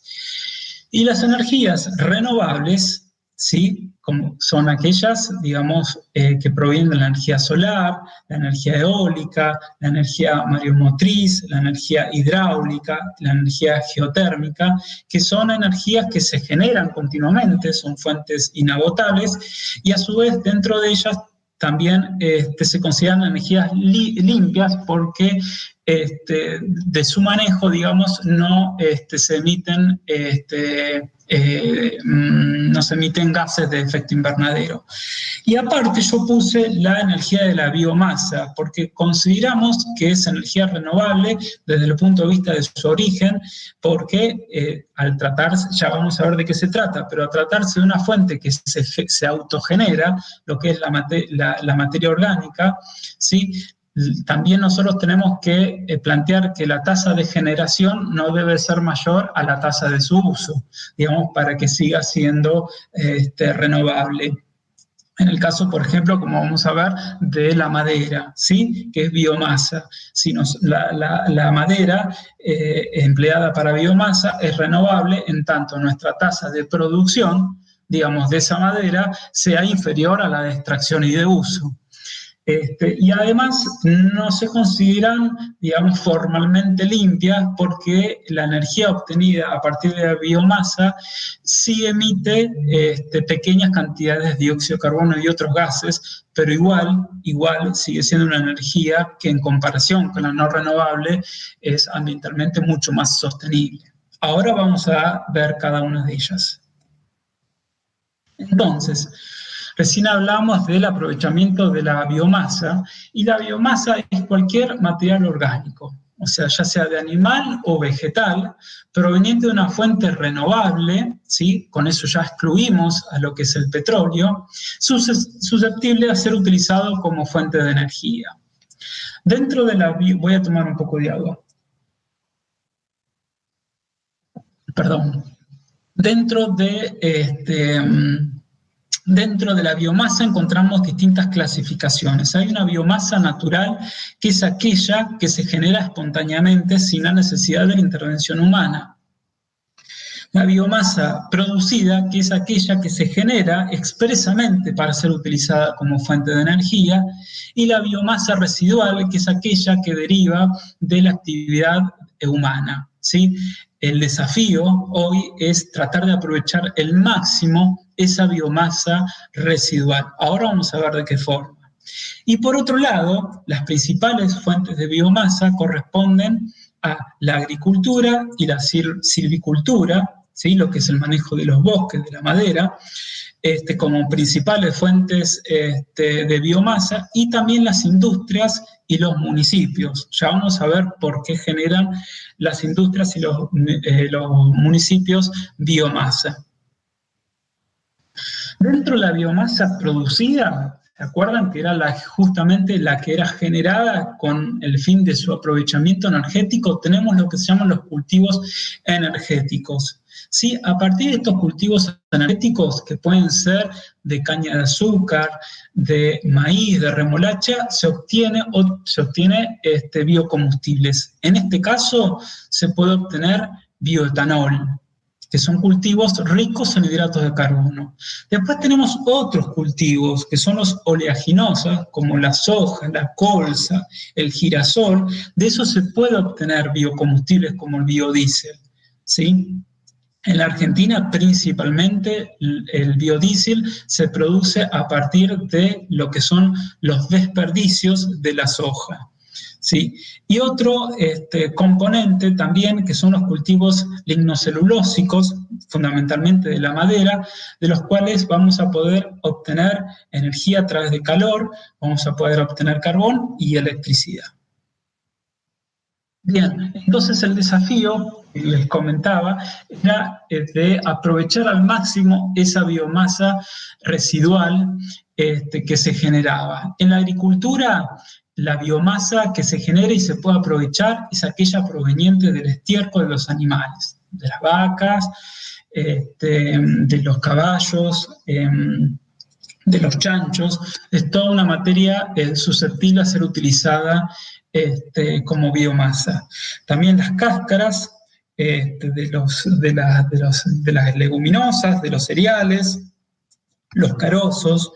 Y las energías renovables, ¿sí?, como son aquellas, digamos, que provienen de la energía solar, la energía eólica, la energía mareomotriz, la energía hidráulica, la energía geotérmica, que son energías que se generan continuamente, son fuentes inagotables, y a su vez dentro de ellas también se consideran energías limpias porque de su manejo, digamos, no se emiten no se emiten gases de efecto invernadero. Y aparte yo puse la energía de la biomasa, porque consideramos que es energía renovable desde el punto de vista de su origen, porque al tratarse, ya vamos a ver de qué se trata, pero al tratarse de una fuente que se autogenera, lo que es la materia orgánica, ¿sí?, también nosotros tenemos que plantear que la tasa de generación no debe ser mayor a la tasa de su uso, digamos, para que siga siendo renovable. En el caso, por ejemplo, como vamos a ver, de la madera, ¿sí?, que es biomasa. Si la madera empleada para biomasa es renovable en tanto nuestra tasa de producción, digamos, de esa madera sea inferior a la de extracción y de uso. Y además no se consideran, digamos, formalmente limpias porque la energía obtenida a partir de la biomasa sí emite pequeñas cantidades de dióxido de carbono y otros gases, pero igual sigue siendo una energía que en comparación con la no renovable es ambientalmente mucho más sostenible. Ahora vamos a ver cada una de ellas. Entonces, recién hablamos del aprovechamiento de la biomasa, y la biomasa es cualquier material orgánico, o sea, ya sea de animal o vegetal, proveniente de una fuente renovable, ¿sí?, con eso ya excluimos a lo que es el petróleo, susceptible de ser utilizado como fuente de energía. Dentro de la voy a tomar un poco de agua. Perdón. Dentro de la biomasa encontramos distintas clasificaciones. Hay una biomasa natural, que es aquella que se genera espontáneamente sin la necesidad de la intervención humana. La biomasa producida, que es aquella que se genera expresamente para ser utilizada como fuente de energía, y la biomasa residual, que es aquella que deriva de la actividad humana, ¿sí? El desafío hoy es tratar de aprovechar el máximo esa biomasa residual. Ahora vamos a ver de qué forma. Y por otro lado, las principales fuentes de biomasa corresponden a la agricultura y la silvicultura, ¿sí?, lo que es el manejo de los bosques, de la madera, como principales fuentes de biomasa, y también las industrias y los municipios. Ya vamos a ver por qué generan las industrias y los municipios biomasa. Dentro de la biomasa producida, ¿se acuerdan que era justamente la que era generada con el fin de su aprovechamiento energético? Tenemos lo que se llaman los cultivos energéticos. ¿Sí? A partir de estos cultivos energéticos, que pueden ser de caña de azúcar, de maíz, de remolacha, se obtiene biocombustibles. En este caso se puede obtener bioetanol, que son cultivos ricos en hidratos de carbono. Después tenemos otros cultivos, que son los oleaginosos, como la soja, la colza, el girasol. De eso se puede obtener biocombustibles como el biodiesel, ¿sí? En la Argentina, principalmente, el biodiesel se produce a partir de lo que son los desperdicios de la soja, ¿sí? Y otro componente también, que son los cultivos lignocelulósicos, fundamentalmente de la madera, de los cuales vamos a poder obtener energía a través de calor, vamos a poder obtener carbón y electricidad. Bien, entonces el desafío que les comentaba era de aprovechar al máximo esa biomasa residual que se generaba. En la agricultura, la biomasa que se genera y se puede aprovechar es aquella proveniente del estiércol de los animales, de las vacas, de los caballos, de los chanchos. Es toda una materia susceptible a ser utilizada como biomasa. También las cáscaras de las leguminosas, de los cereales, los carozos.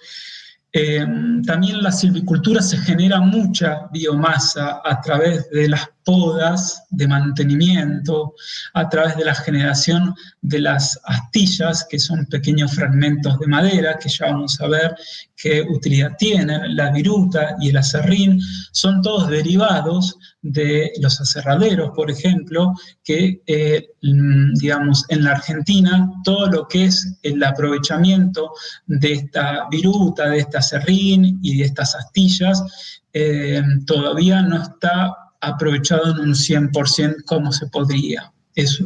También en la silvicultura se genera mucha biomasa a través de las podas de mantenimiento, a través de la generación de las astillas, que son pequeños fragmentos de madera, que ya vamos a ver qué utilidad tienen. La viruta y el aserrín son todos derivados de los aserraderos, por ejemplo, que, digamos, en la Argentina, todo lo que es el aprovechamiento de esta viruta, de este aserrín y de estas astillas, todavía no está aprovechado en un 100% como se podría. Es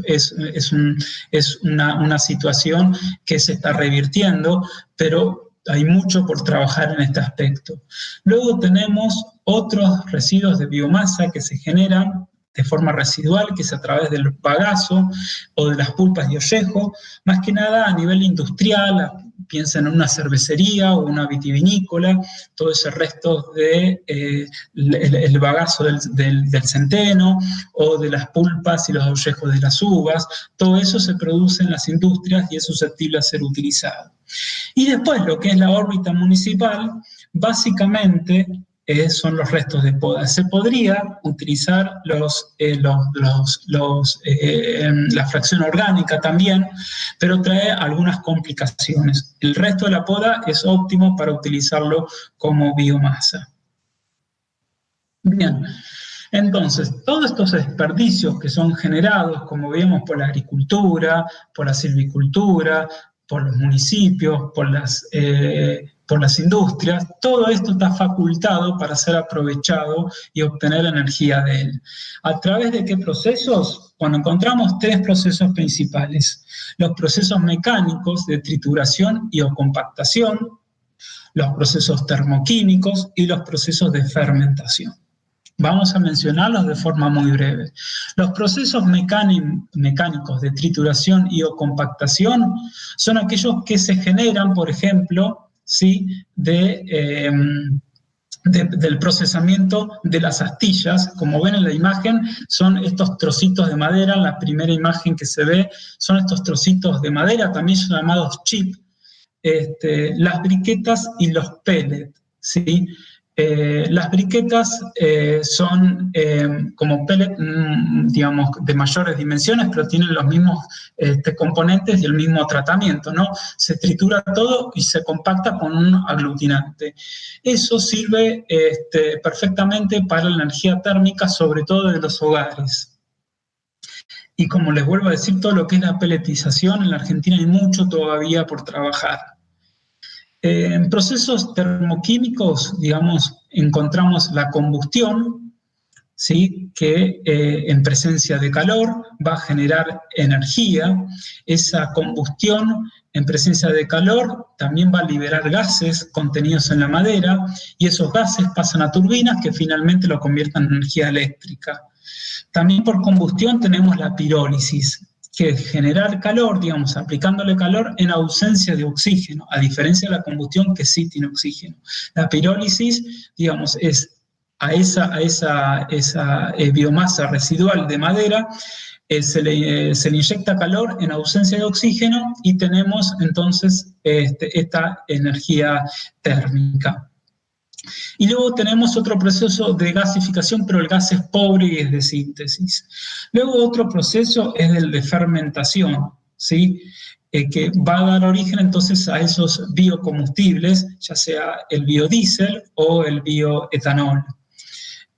una situación que se está revirtiendo, pero hay mucho por trabajar en este aspecto. Luego tenemos otros residuos de biomasa que se generan de forma residual, que es a través del bagazo o de las pulpas de ollejo, más que nada a nivel industrial. Piensen en una cervecería o una vitivinícola, todo ese resto de el bagazo del centeno o de las pulpas y los ollejos de las uvas, todo eso se produce en las industrias y es susceptible a ser utilizado. Y después lo que es la órbita municipal, básicamente son los restos de poda. Se podría utilizar la fracción orgánica también, pero trae algunas complicaciones. El resto de la poda es óptimo para utilizarlo como biomasa. Bien, entonces, todos estos desperdicios que son generados, como vemos, por la agricultura, por la silvicultura, por los municipios, por las industrias, todo esto está facultado para ser aprovechado y obtener energía de él. ¿A través de qué procesos? Bueno, encontramos tres procesos principales. Los procesos mecánicos de trituración y o compactación, los procesos termoquímicos y los procesos de fermentación. Vamos a mencionarlos de forma muy breve. Los procesos mecánicos de trituración y o compactación son aquellos que se generan, por ejemplo, ¿sí?, del procesamiento de las astillas. Como ven en la imagen, son estos trocitos de madera. La primera imagen que se ve son estos trocitos de madera, también son llamados chip, las briquetas y los pellets, ¿sí? Las briquetas son como pellet, digamos, de mayores dimensiones, pero tienen los mismos componentes y el mismo tratamiento, ¿no? Se tritura todo y se compacta con un aglutinante. Eso sirve perfectamente para la energía térmica, sobre todo de los hogares. Y como les vuelvo a decir, todo lo que es la pelletización, en la Argentina hay mucho todavía por trabajar. En procesos termoquímicos, digamos, encontramos la combustión, ¿sí?, que en presencia de calor va a generar energía. Esa combustión en presencia de calor también va a liberar gases contenidos en la madera, y esos gases pasan a turbinas que finalmente lo convierten en energía eléctrica. También por combustión tenemos la pirólisis, que es generar calor, digamos, aplicándole calor en ausencia de oxígeno, a diferencia de la combustión que sí tiene oxígeno. La pirólisis, digamos, es a esa biomasa residual de madera, se le inyecta calor en ausencia de oxígeno y tenemos entonces esta energía térmica. Y luego tenemos otro proceso de gasificación, pero el gas es pobre y es de síntesis. Luego otro proceso es el de fermentación, ¿sí?, que va a dar origen entonces a esos biocombustibles, ya sea el biodiesel o el bioetanol.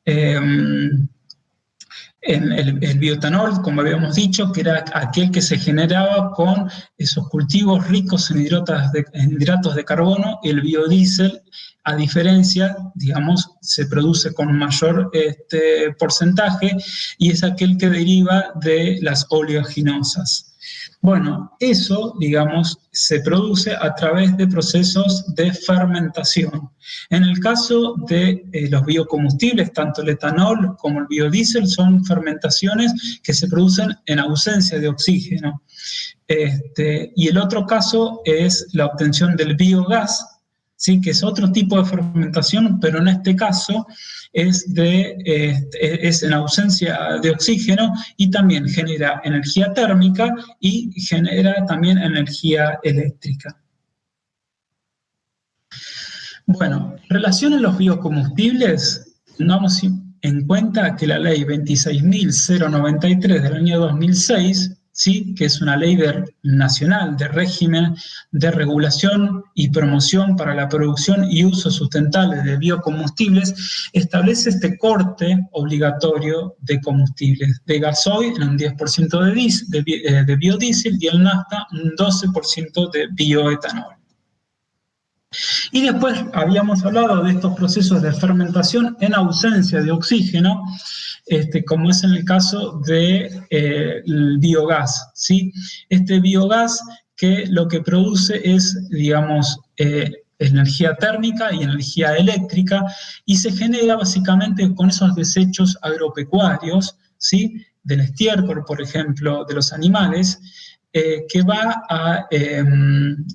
El bioetanol, como habíamos dicho, que era aquel que se generaba con esos cultivos ricos en hidratos de carbono. El biodiesel, a diferencia, digamos, se produce con mayor porcentaje, y es aquel que deriva de las oleaginosas. Bueno, eso, digamos, se produce a través de procesos de fermentación. En el caso de los biocombustibles, tanto el etanol como el biodiesel son fermentaciones que se producen en ausencia de oxígeno. Y el otro caso es la obtención del biogás, ¿sí? Que es otro tipo de fermentación, pero en este caso es en ausencia de oxígeno y también genera energía térmica y genera también energía eléctrica. Bueno, en relación a los biocombustibles, tengamos en cuenta que la ley 26.093 del año 2006, ¿sí? Que es una ley nacional de régimen de regulación y promoción para la producción y uso sustentable de biocombustibles, establece este corte obligatorio de combustibles, de gasoil en un 10% de biodiesel y el nafta un 12% de bioetanol. Y después habíamos hablado de estos procesos de fermentación en ausencia de oxígeno, como es en el caso del biogás, ¿sí? Este biogás que lo que produce es, digamos, energía térmica y energía eléctrica, y se genera básicamente con esos desechos agropecuarios, ¿sí? Del estiércol, por ejemplo, de los animales, que va a,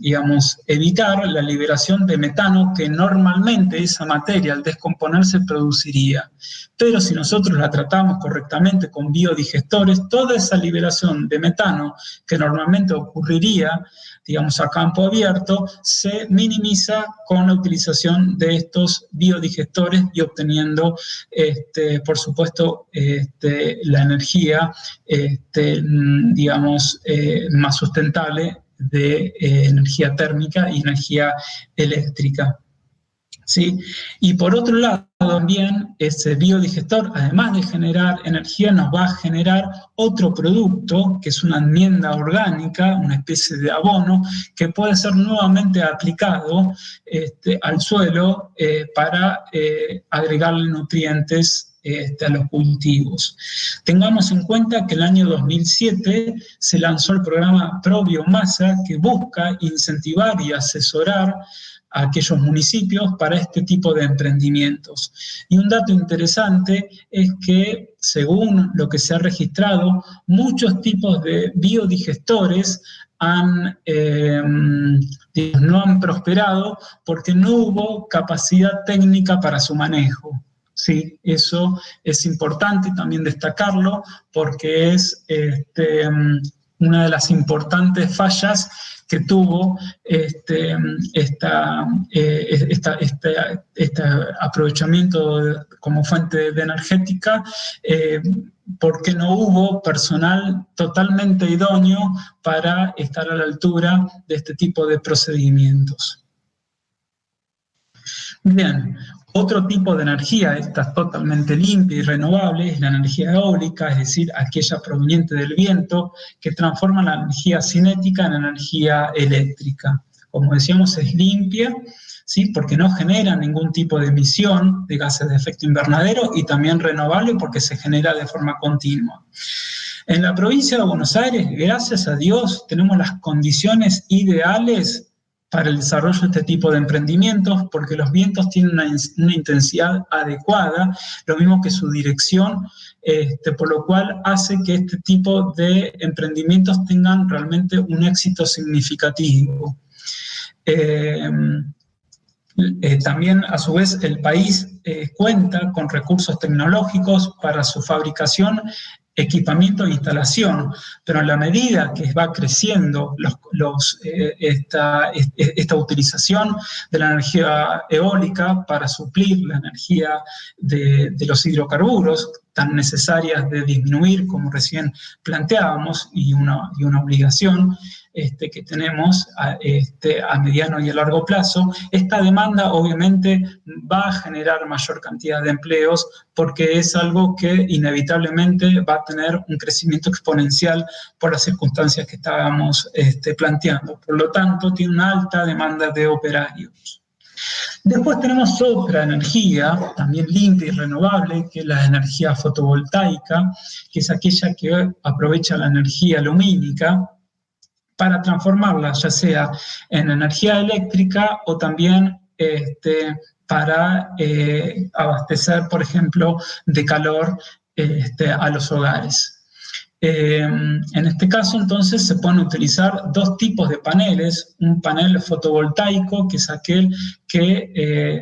digamos, evitar la liberación de metano que normalmente esa materia al descomponerse produciría. Pero si nosotros la tratamos correctamente con biodigestores, toda esa liberación de metano que normalmente ocurriría, digamos, a campo abierto, se minimiza con la utilización de estos biodigestores y obteniendo, por supuesto, la energía, digamos, más sustentable de energía térmica y energía eléctrica. ¿Sí? Y por otro lado, también ese biodigestor, además de generar energía, nos va a generar otro producto, que es una enmienda orgánica, una especie de abono, que puede ser nuevamente aplicado al suelo para agregarle nutrientes a los cultivos. Tengamos en cuenta que el año 2007 se lanzó el programa ProBiomasa, que busca incentivar y asesorar a aquellos municipios para este tipo de emprendimientos. Y un dato interesante es que, según lo que se ha registrado, muchos tipos de biodigestores no han prosperado porque no hubo capacidad técnica para su manejo. Sí, eso es importante también destacarlo porque es una de las importantes fallas que tuvo este aprovechamiento como fuente de energética, porque no hubo personal totalmente idóneo para estar a la altura de este tipo de procedimientos. Bien. Otro tipo de energía, esta totalmente limpia y renovable, es la energía eólica, es decir, aquella proveniente del viento, que transforma la energía cinética en energía eléctrica. Como decíamos, es limpia, ¿sí? Porque no genera ningún tipo de emisión de gases de efecto invernadero, y también renovable porque se genera de forma continua. En la provincia de Buenos Aires, gracias a Dios, tenemos las condiciones ideales para el desarrollo de este tipo de emprendimientos, porque los vientos tienen una intensidad adecuada, lo mismo que su dirección, por lo cual hace que este tipo de emprendimientos tengan realmente un éxito significativo. También, a su vez, el país cuenta con recursos tecnológicos para su fabricación, equipamiento e instalación, pero en la medida que va creciendo esta utilización de la energía eólica para suplir la energía de los hidrocarburos, tan necesarias de disminuir, como recién planteábamos, y una obligación que tenemos a mediano y a largo plazo, esta demanda obviamente va a generar mayor cantidad de empleos, porque es algo que inevitablemente va a tener un crecimiento exponencial por las circunstancias que estábamos planteando. Por lo tanto, tiene una alta demanda de operarios. Después tenemos otra energía, también limpia y renovable, que es la energía fotovoltaica, que es aquella que aprovecha la energía lumínica para transformarla, ya sea en energía eléctrica o también para abastecer, por ejemplo, de calor a los hogares. En este caso, entonces, se pueden utilizar dos tipos de paneles. Un panel fotovoltaico, que es aquel que,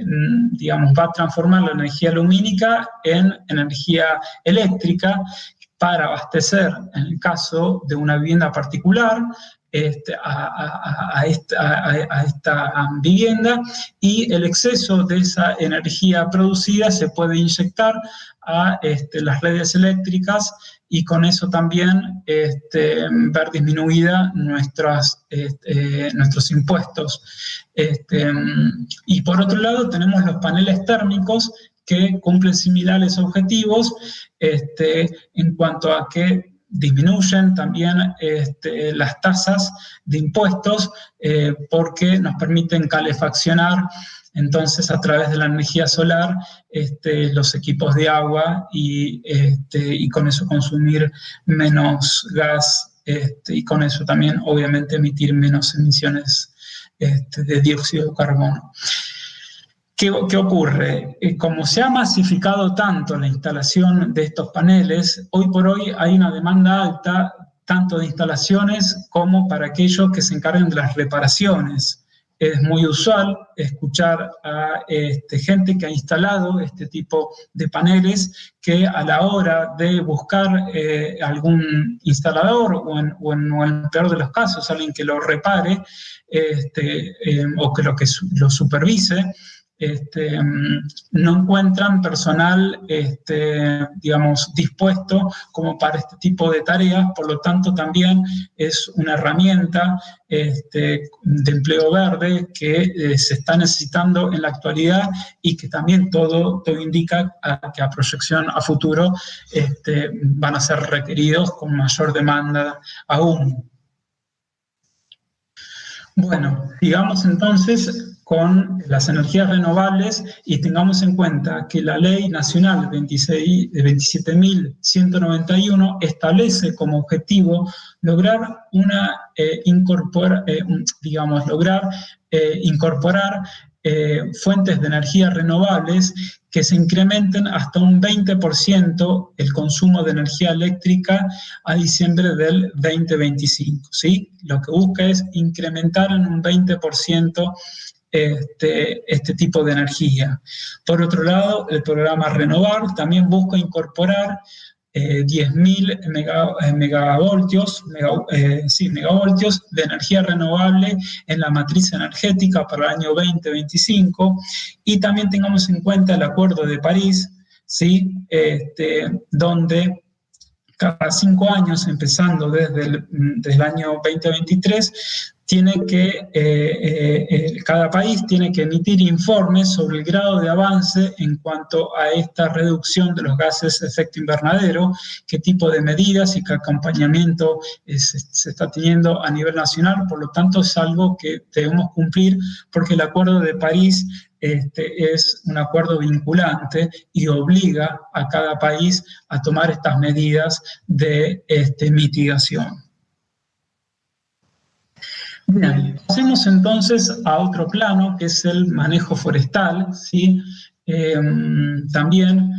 digamos, va a transformar la energía lumínica en energía eléctrica para abastecer, en el caso de una vivienda particular, a esta vivienda, y el exceso de esa energía producida se puede inyectar a las redes eléctricas, y con eso también ver disminuida nuestros impuestos. Y por otro lado tenemos los paneles térmicos, que cumplen similares objetivos en cuanto a que disminuyen también las tasas de impuestos, porque nos permiten calefaccionar entonces a través de la energía solar los equipos de agua, y con eso consumir menos gas, y con eso también obviamente emitir menos emisiones de dióxido de carbono. ¿Qué ocurre? Como se ha masificado tanto la instalación de estos paneles, hoy por hoy hay una demanda alta tanto de instalaciones como para aquellos que se encarguen de las reparaciones. Es muy usual escuchar a gente que ha instalado este tipo de paneles, que a la hora de buscar algún instalador o en el peor de los casos alguien que lo repare o que lo supervise, no encuentran personal, digamos, dispuesto como para este tipo de tareas. Por lo tanto, también es una herramienta de empleo verde que se está necesitando en la actualidad, y que también todo indica que a proyección a futuro van a ser requeridos con mayor demanda aún. Bueno, sigamos entonces con las energías renovables, y tengamos en cuenta que la Ley Nacional 27.191 establece como objetivo lograr incorporar fuentes de energía renovables que se incrementen hasta un 20% el consumo de energía eléctrica a diciembre del 2025, ¿sí? Lo que busca es incrementar en un 20% este tipo de energía. Por otro lado, el programa Renovar también busca incorporar 10.000 megavoltios de energía renovable en la matriz energética para el año 2025, y también tengamos en cuenta el Acuerdo de París, ¿sí? Donde cada 5 años, empezando desde el año 2023, cada país tiene que emitir informes sobre el grado de avance en cuanto a esta reducción de los gases de efecto invernadero, qué tipo de medidas y qué acompañamiento se está teniendo a nivel nacional. Por lo tanto, es algo que debemos cumplir, porque el Acuerdo de París es un acuerdo vinculante y obliga a cada país a tomar estas medidas de mitigación. Bien, pasemos entonces a otro plano, que es el manejo forestal, ¿sí? También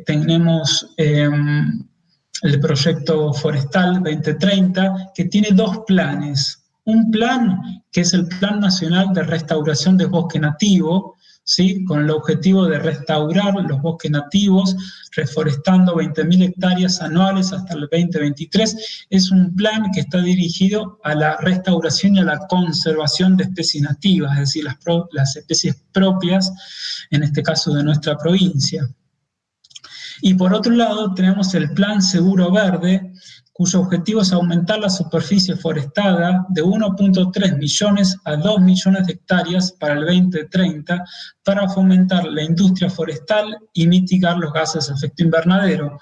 tenemos el proyecto forestal 2030, que tiene dos planes. Un plan que es el Plan Nacional de Restauración de Bosque Nativo, ¿sí? Con el objetivo de restaurar los bosques nativos, reforestando 20.000 hectáreas anuales hasta el 2023. Es un plan que está dirigido a la restauración y a la conservación de especies nativas, es decir, las especies propias, en este caso de nuestra provincia. Y por otro lado tenemos el Plan Seguro Verde, cuyo objetivo es aumentar la superficie forestada de 1.3 millones a 2 millones de hectáreas para el 2030, para fomentar la industria forestal y mitigar los gases de efecto invernadero.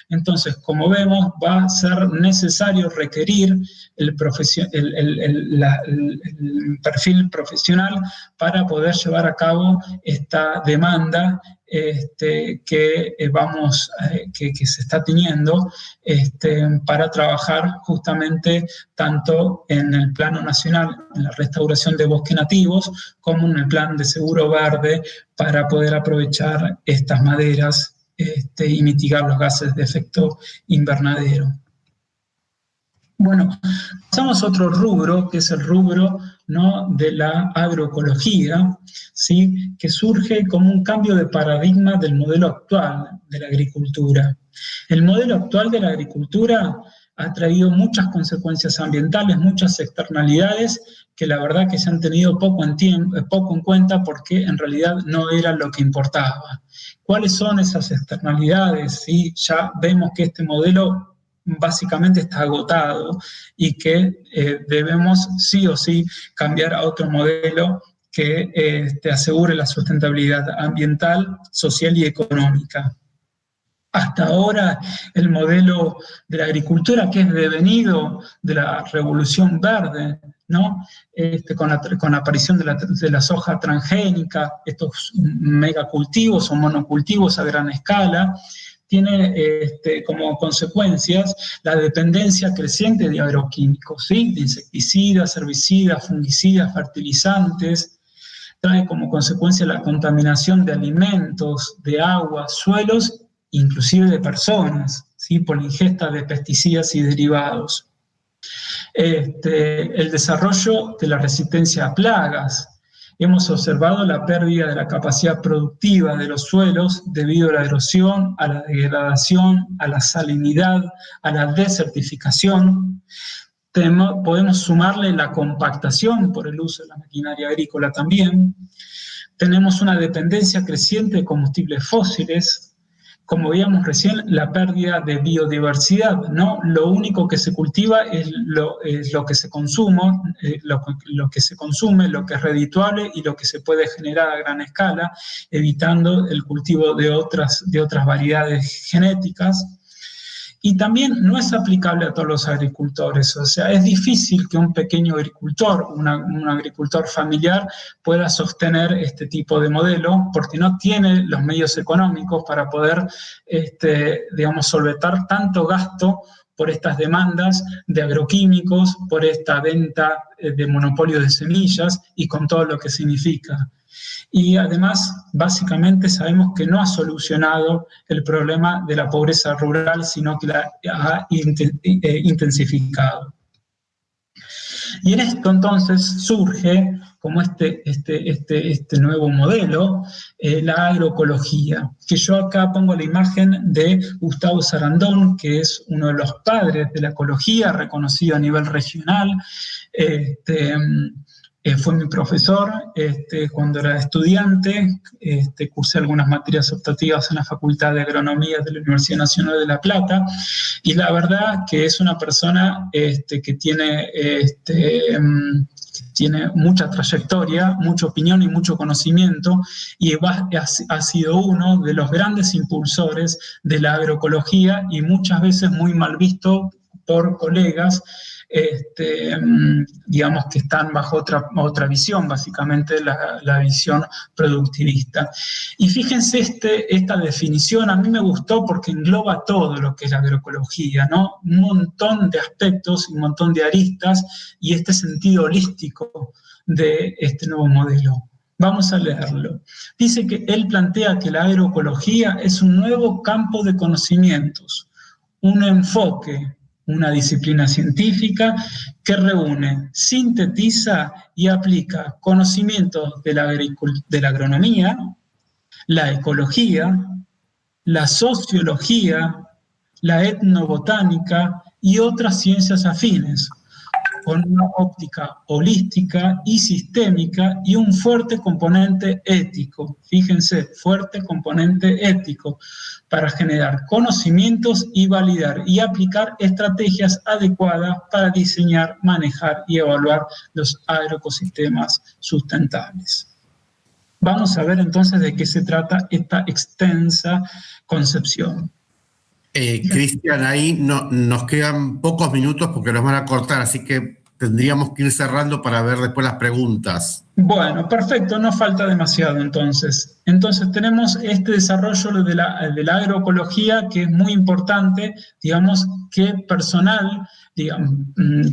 Entonces, como vemos, va a ser necesario requerir el perfil profesional para poder llevar a cabo esta demanda que se está teniendo para trabajar justamente tanto en el plano nacional, en la restauración de bosques nativos, como en el plan de seguro verde, para poder aprovechar estas maderas y mitigar los gases de efecto invernadero. Bueno, pasamos a otro rubro, que es el rubro, ¿no?, de la agroecología, ¿sí?, que surge como un cambio de paradigma del modelo actual de la agricultura. El modelo actual de la agricultura ha traído muchas consecuencias ambientales, muchas externalidades que la verdad que se han tenido poco en cuenta, porque en realidad no era lo que importaba. ¿Cuáles son esas externalidades? ¿Sí? Ya vemos que este modelo básicamente está agotado y que debemos sí o sí cambiar a otro modelo que asegure la sustentabilidad ambiental, social y económica. Hasta ahora el modelo de la agricultura, que es devenido de la revolución verde, ¿no?, con la aparición de la soja transgénica, estos megacultivos o monocultivos a gran escala, tiene como consecuencias la dependencia creciente de agroquímicos, ¿sí?, de insecticidas, herbicidas, fungicidas, fertilizantes. Trae como consecuencia la contaminación de alimentos, de agua, suelos, inclusive de personas, ¿sí?, por la ingesta de pesticidas y derivados. El desarrollo de la resistencia a plagas. Hemos observado la pérdida de la capacidad productiva de los suelos debido a la erosión, a la degradación, a la salinidad, a la desertificación. Podemos sumarle la compactación por el uso de la maquinaria agrícola también. Tenemos una dependencia creciente de combustibles fósiles. Como veíamos recién, la pérdida de biodiversidad, ¿no? Lo único que se cultiva es lo que se consume, lo que es redituable y lo que se puede generar a gran escala, evitando el cultivo de otras variedades genéticas. Y también no es aplicable a todos los agricultores, o sea, es difícil que un pequeño agricultor, un agricultor familiar, pueda sostener este tipo de modelo, porque no tiene los medios económicos para poder, solventar tanto gasto por estas demandas de agroquímicos, por esta venta de monopolio de semillas y con todo lo que significa. Y además, básicamente sabemos que no ha solucionado el problema de la pobreza rural, sino que la ha intensificado. Y en esto entonces surge como este nuevo modelo, la agroecología, que yo acá pongo la imagen de Gustavo Sarandon, que es uno de los padres de la ecología, reconocido a nivel regional. Fue mi profesor cuando era estudiante, cursé algunas materias optativas en la Facultad de Agronomía de la Universidad Nacional de La Plata, y la verdad que es una persona que tiene mucha trayectoria, mucha opinión y mucho conocimiento, y ha sido uno de los grandes impulsores de la agroecología y muchas veces muy mal visto por colegas digamos que están bajo otra visión, básicamente la visión productivista. Y fíjense esta definición, a mí me gustó porque engloba todo lo que es la agroecología, ¿no? Un montón de aspectos, un montón de aristas y este sentido holístico de este nuevo modelo. Vamos a leerlo. Dice que él plantea que la agroecología es un nuevo campo de conocimientos, un enfoque, una disciplina científica que reúne, sintetiza y aplica conocimientos de la agronomía, la ecología, la sociología, la etnobotánica y otras ciencias afines, con una óptica holística y sistémica y un fuerte componente ético. Fíjense, fuerte componente ético, para generar conocimientos y validar y aplicar estrategias adecuadas para diseñar, manejar y evaluar los agroecosistemas sustentables. Vamos a ver entonces de qué se trata esta extensa concepción. Cristian, ahí nos quedan pocos minutos porque nos van a cortar, así que tendríamos que ir cerrando para ver después las preguntas. Bueno, perfecto, no falta demasiado entonces. Entonces tenemos este desarrollo de la agroecología, que es muy importante, digamos, que personal, digamos,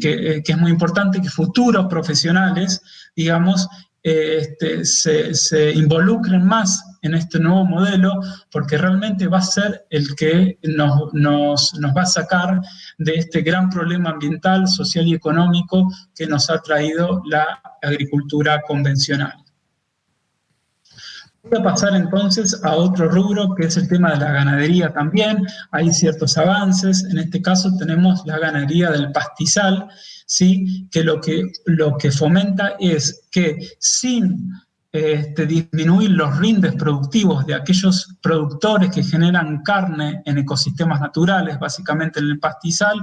que es muy importante que futuros profesionales, digamos, se involucren más en este nuevo modelo, porque realmente va a ser el que nos va a sacar de este gran problema ambiental, social y económico que nos ha traído la agricultura convencional. Voy a pasar entonces a otro rubro, que es el tema de la ganadería también. Hay ciertos avances. En este caso tenemos la ganadería del pastizal, ¿sí? Que lo que fomenta es que sin disminuir los rindes productivos de aquellos productores que generan carne en ecosistemas naturales, básicamente en el pastizal,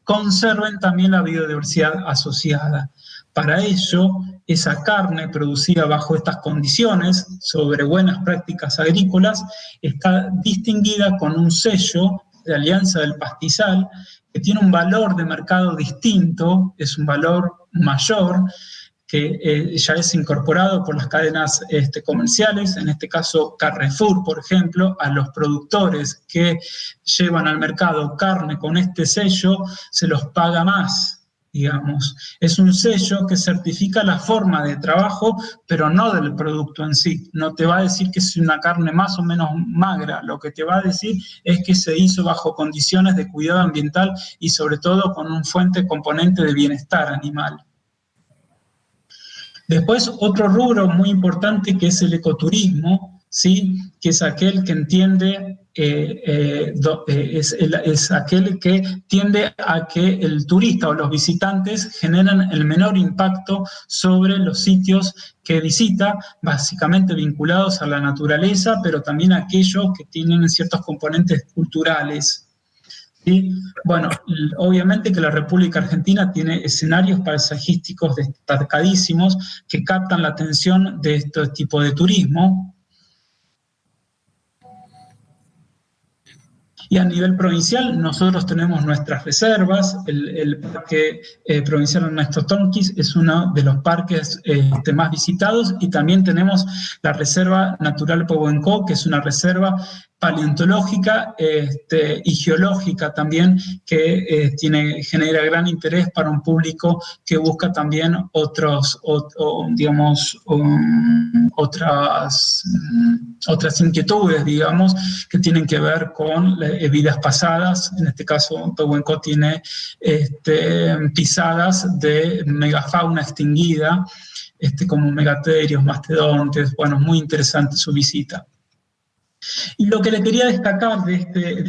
conserven también la biodiversidad asociada. Para ello, esa carne producida bajo estas condiciones, sobre buenas prácticas agrícolas, está distinguida con un sello de Alianza del Pastizal, que tiene un valor de mercado distinto, es un valor mayor, que ya es incorporado por las cadenas comerciales, en este caso Carrefour, por ejemplo, a los productores que llevan al mercado carne con este sello, se los paga más. Digamos, es un sello que certifica la forma de trabajo, pero no del producto en sí. No te va a decir que es una carne más o menos magra, lo que te va a decir es que se hizo bajo condiciones de cuidado ambiental y sobre todo con un fuerte componente de bienestar animal. Después, otro rubro muy importante que es el ecoturismo, ¿sí? Que es aquel que entiende, es aquel que tiende a que el turista o los visitantes generen el menor impacto sobre los sitios que visita, básicamente vinculados a la naturaleza, pero también a aquellos que tienen ciertos componentes culturales. ¿Sí? Bueno, obviamente que la República Argentina tiene escenarios paisajísticos destacadísimos que captan la atención de este tipo de turismo. Y a nivel provincial, nosotros tenemos nuestras reservas. El Parque Provincial Ernesto Tonquis es uno de los parques más visitados, y también tenemos la Reserva Natural Pehuenco, que es una reserva paleontológica y geológica también, que genera gran interés para un público que busca también otras inquietudes, digamos, que tienen que ver con vidas pasadas. En este caso, Pehuenco tiene pisadas de megafauna extinguida, como megaterios, mastodontes. Bueno, muy interesante su visita. Y lo que le quería destacar de este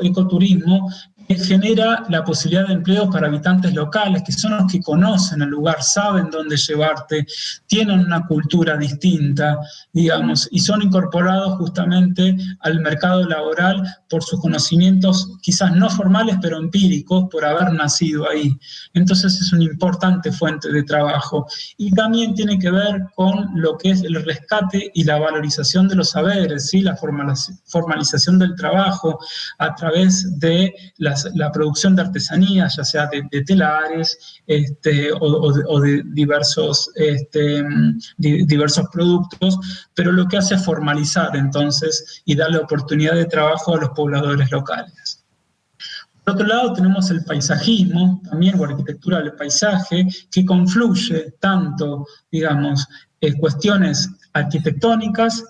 ecoturismo es que genera la posibilidad de empleo para habitantes locales, que son los que conocen el lugar, saben dónde llevarte, tienen una cultura distinta, digamos, y son incorporados justamente al mercado laboral por sus conocimientos, quizás no formales, pero empíricos, por haber nacido ahí. Entonces es una importante fuente de trabajo. Y también tiene que ver con lo que es el rescate y la valorización de los saberes, ¿sí? La formalización del trabajo a través de la producción de artesanías, ya sea de telares o de diversos productos, pero lo que hace es formalizar entonces y darle oportunidad de trabajo a los pobladores locales. Por otro lado, tenemos el paisajismo, también, o arquitectura del paisaje, que confluye tanto, digamos, cuestiones arquitectónicas,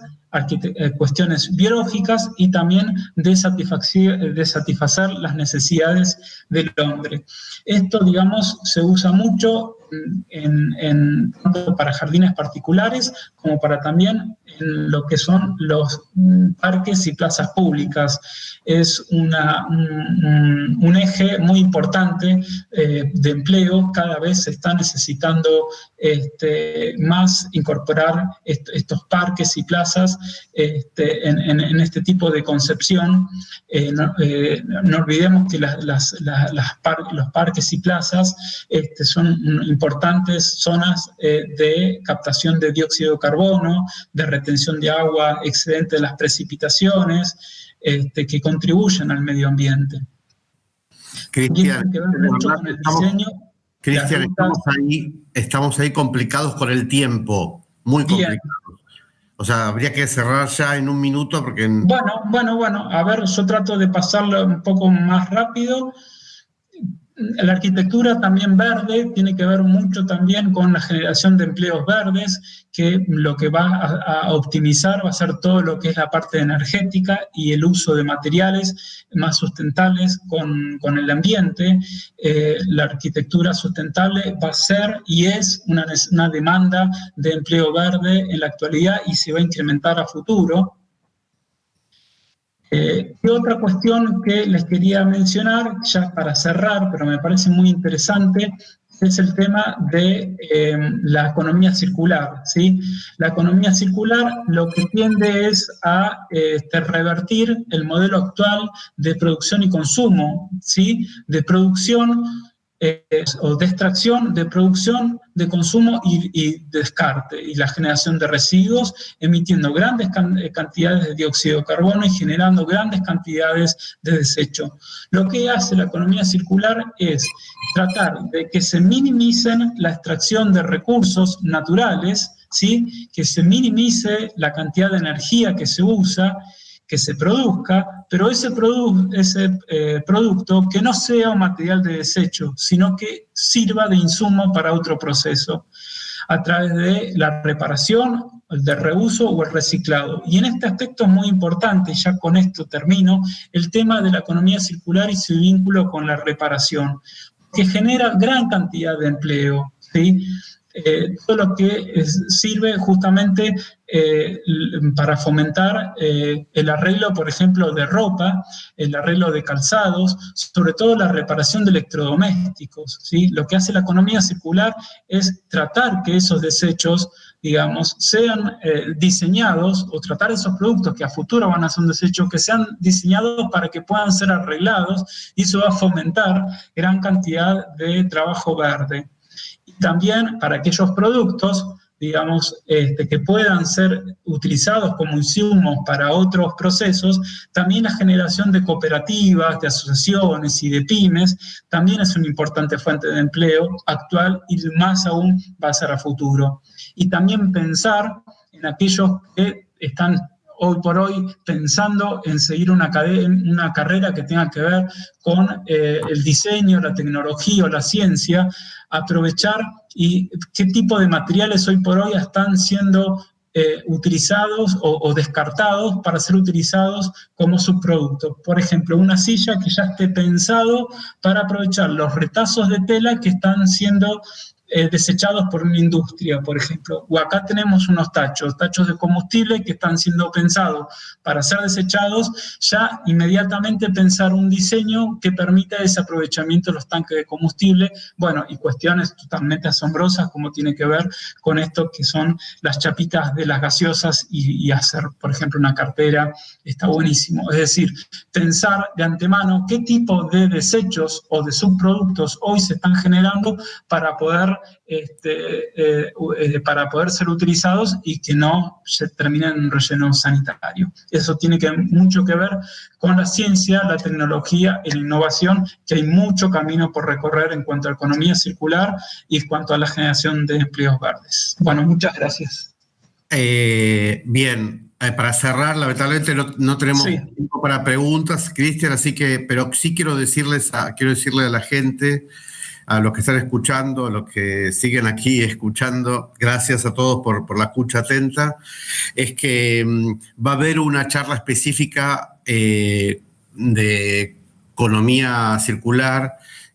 cuestiones biológicas y también de satisfacer las necesidades del hombre. Esto, digamos, se usa mucho tanto para jardines particulares como para también en lo que son los parques y plazas públicas. Es un eje muy importante de empleo. Cada vez se está necesitando más incorporar estos parques y plazas en este tipo de concepción. No olvidemos que los parques y plazas son importantes zonas de captación de dióxido de carbono, de retención de agua excedente de las precipitaciones, que contribuyen al medio ambiente. Cristian, estamos ahí complicados con el tiempo, muy complicados. O sea, habría que cerrar ya en un minuto porque... Bueno, a ver, yo trato de pasarlo un poco más rápido. La arquitectura también verde tiene que ver mucho también con la generación de empleos verdes, que lo que va a optimizar va a ser todo lo que es la parte energética y el uso de materiales más sustentables con el ambiente. La arquitectura sustentable va a ser y es una demanda de empleo verde en la actualidad y se va a incrementar a futuro. Y otra cuestión que les quería mencionar, ya para cerrar, pero me parece muy interesante, es el tema de la economía circular, ¿sí? La economía circular lo que tiende es a revertir el modelo actual de producción y consumo, ¿sí? De producción o de extracción, de producción, de consumo y descarte, y la generación de residuos, emitiendo grandes cantidades de dióxido de carbono y generando grandes cantidades de desecho. Lo que hace la economía circular es tratar de que se minimicen la extracción de recursos naturales, ¿sí? Que se minimice la cantidad de energía que se usa, que se produzca, pero ese producto que no sea un material de desecho, sino que sirva de insumo para otro proceso, a través de la reparación, el de reuso o el reciclado. Y en este aspecto es muy importante, ya con esto termino, el tema de la economía circular y su vínculo con la reparación, que genera gran cantidad de empleo, ¿sí? Todo lo que sirve justamente para fomentar el arreglo, por ejemplo, de ropa, el arreglo de calzados, sobre todo la reparación de electrodomésticos, ¿sí? Lo que hace la economía circular es tratar que esos desechos, digamos, sean diseñados, o tratar esos productos que a futuro van a ser un desecho, que sean diseñados para que puedan ser arreglados, y eso va a fomentar gran cantidad de trabajo verde. También para aquellos productos, digamos, que puedan ser utilizados como insumos para otros procesos, también la generación de cooperativas, de asociaciones y de pymes, también es una importante fuente de empleo actual y más aún va a ser a futuro. Y también pensar en aquellos que están hoy por hoy pensando en seguir una carrera que tenga que ver con el diseño, la tecnología o la ciencia, aprovechar y qué tipo de materiales hoy por hoy están siendo utilizados o descartados para ser utilizados como subproductos. Por ejemplo, una silla que ya esté pensado para aprovechar los retazos de tela que están siendo desechados por una industria, por ejemplo. O acá tenemos unos tachos de combustible que están siendo pensados para ser desechados, ya inmediatamente pensar un diseño que permita ese aprovechamiento de los tanques de combustible, bueno, y cuestiones totalmente asombrosas como tiene que ver con esto que son las chapitas de las gaseosas y hacer, por ejemplo, una cartera, está buenísimo. Es decir, pensar de antemano qué tipo de desechos o de subproductos hoy se están generando para poder ser utilizados y que no se terminen en un relleno sanitario. Eso tiene mucho que ver con la ciencia, la tecnología y la innovación, que hay mucho camino por recorrer en cuanto a economía circular y en cuanto a la generación de empleos verdes. Bueno, muchas gracias. Bien, para cerrar, lamentablemente no tenemos tiempo para preguntas, Cristian, pero sí quiero decirle a la gente, a los que están escuchando, a los que siguen aquí escuchando, gracias a todos por la escucha atenta, es que va a haber una charla específica de economía circular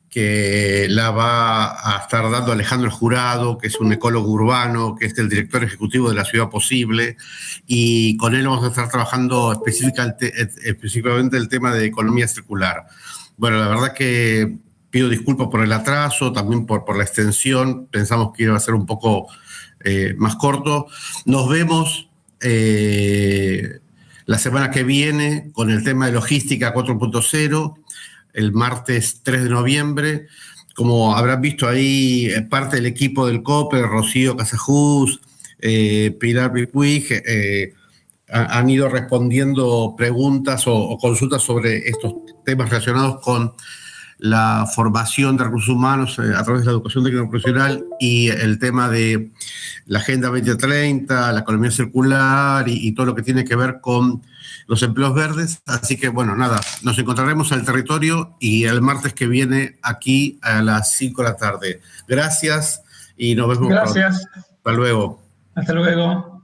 que la va a estar dando Alejandro Jurado, que es un ecólogo urbano, que es el director ejecutivo de La Ciudad Posible, y con él vamos a estar trabajando específicamente el tema de economía circular. Bueno, la verdad que pido disculpas por el atraso, también por la extensión. Pensamos que iba a ser un poco más corto. Nos vemos la semana que viene con el tema de logística 4.0, el martes 3 de noviembre. Como habrán visto ahí, parte del equipo del COPE, Rocío Casajús, Pilar Bipuig, han ido respondiendo preguntas o consultas sobre estos temas relacionados con la formación de recursos humanos a través de la educación técnico-profesional y el tema de la Agenda 2030, la economía circular y todo lo que tiene que ver con los empleos verdes. Así que, bueno, nada, nos encontraremos al territorio y el martes que viene aquí a las 5 de la tarde. Gracias y nos vemos pronto. Gracias. Hasta luego. Hasta luego.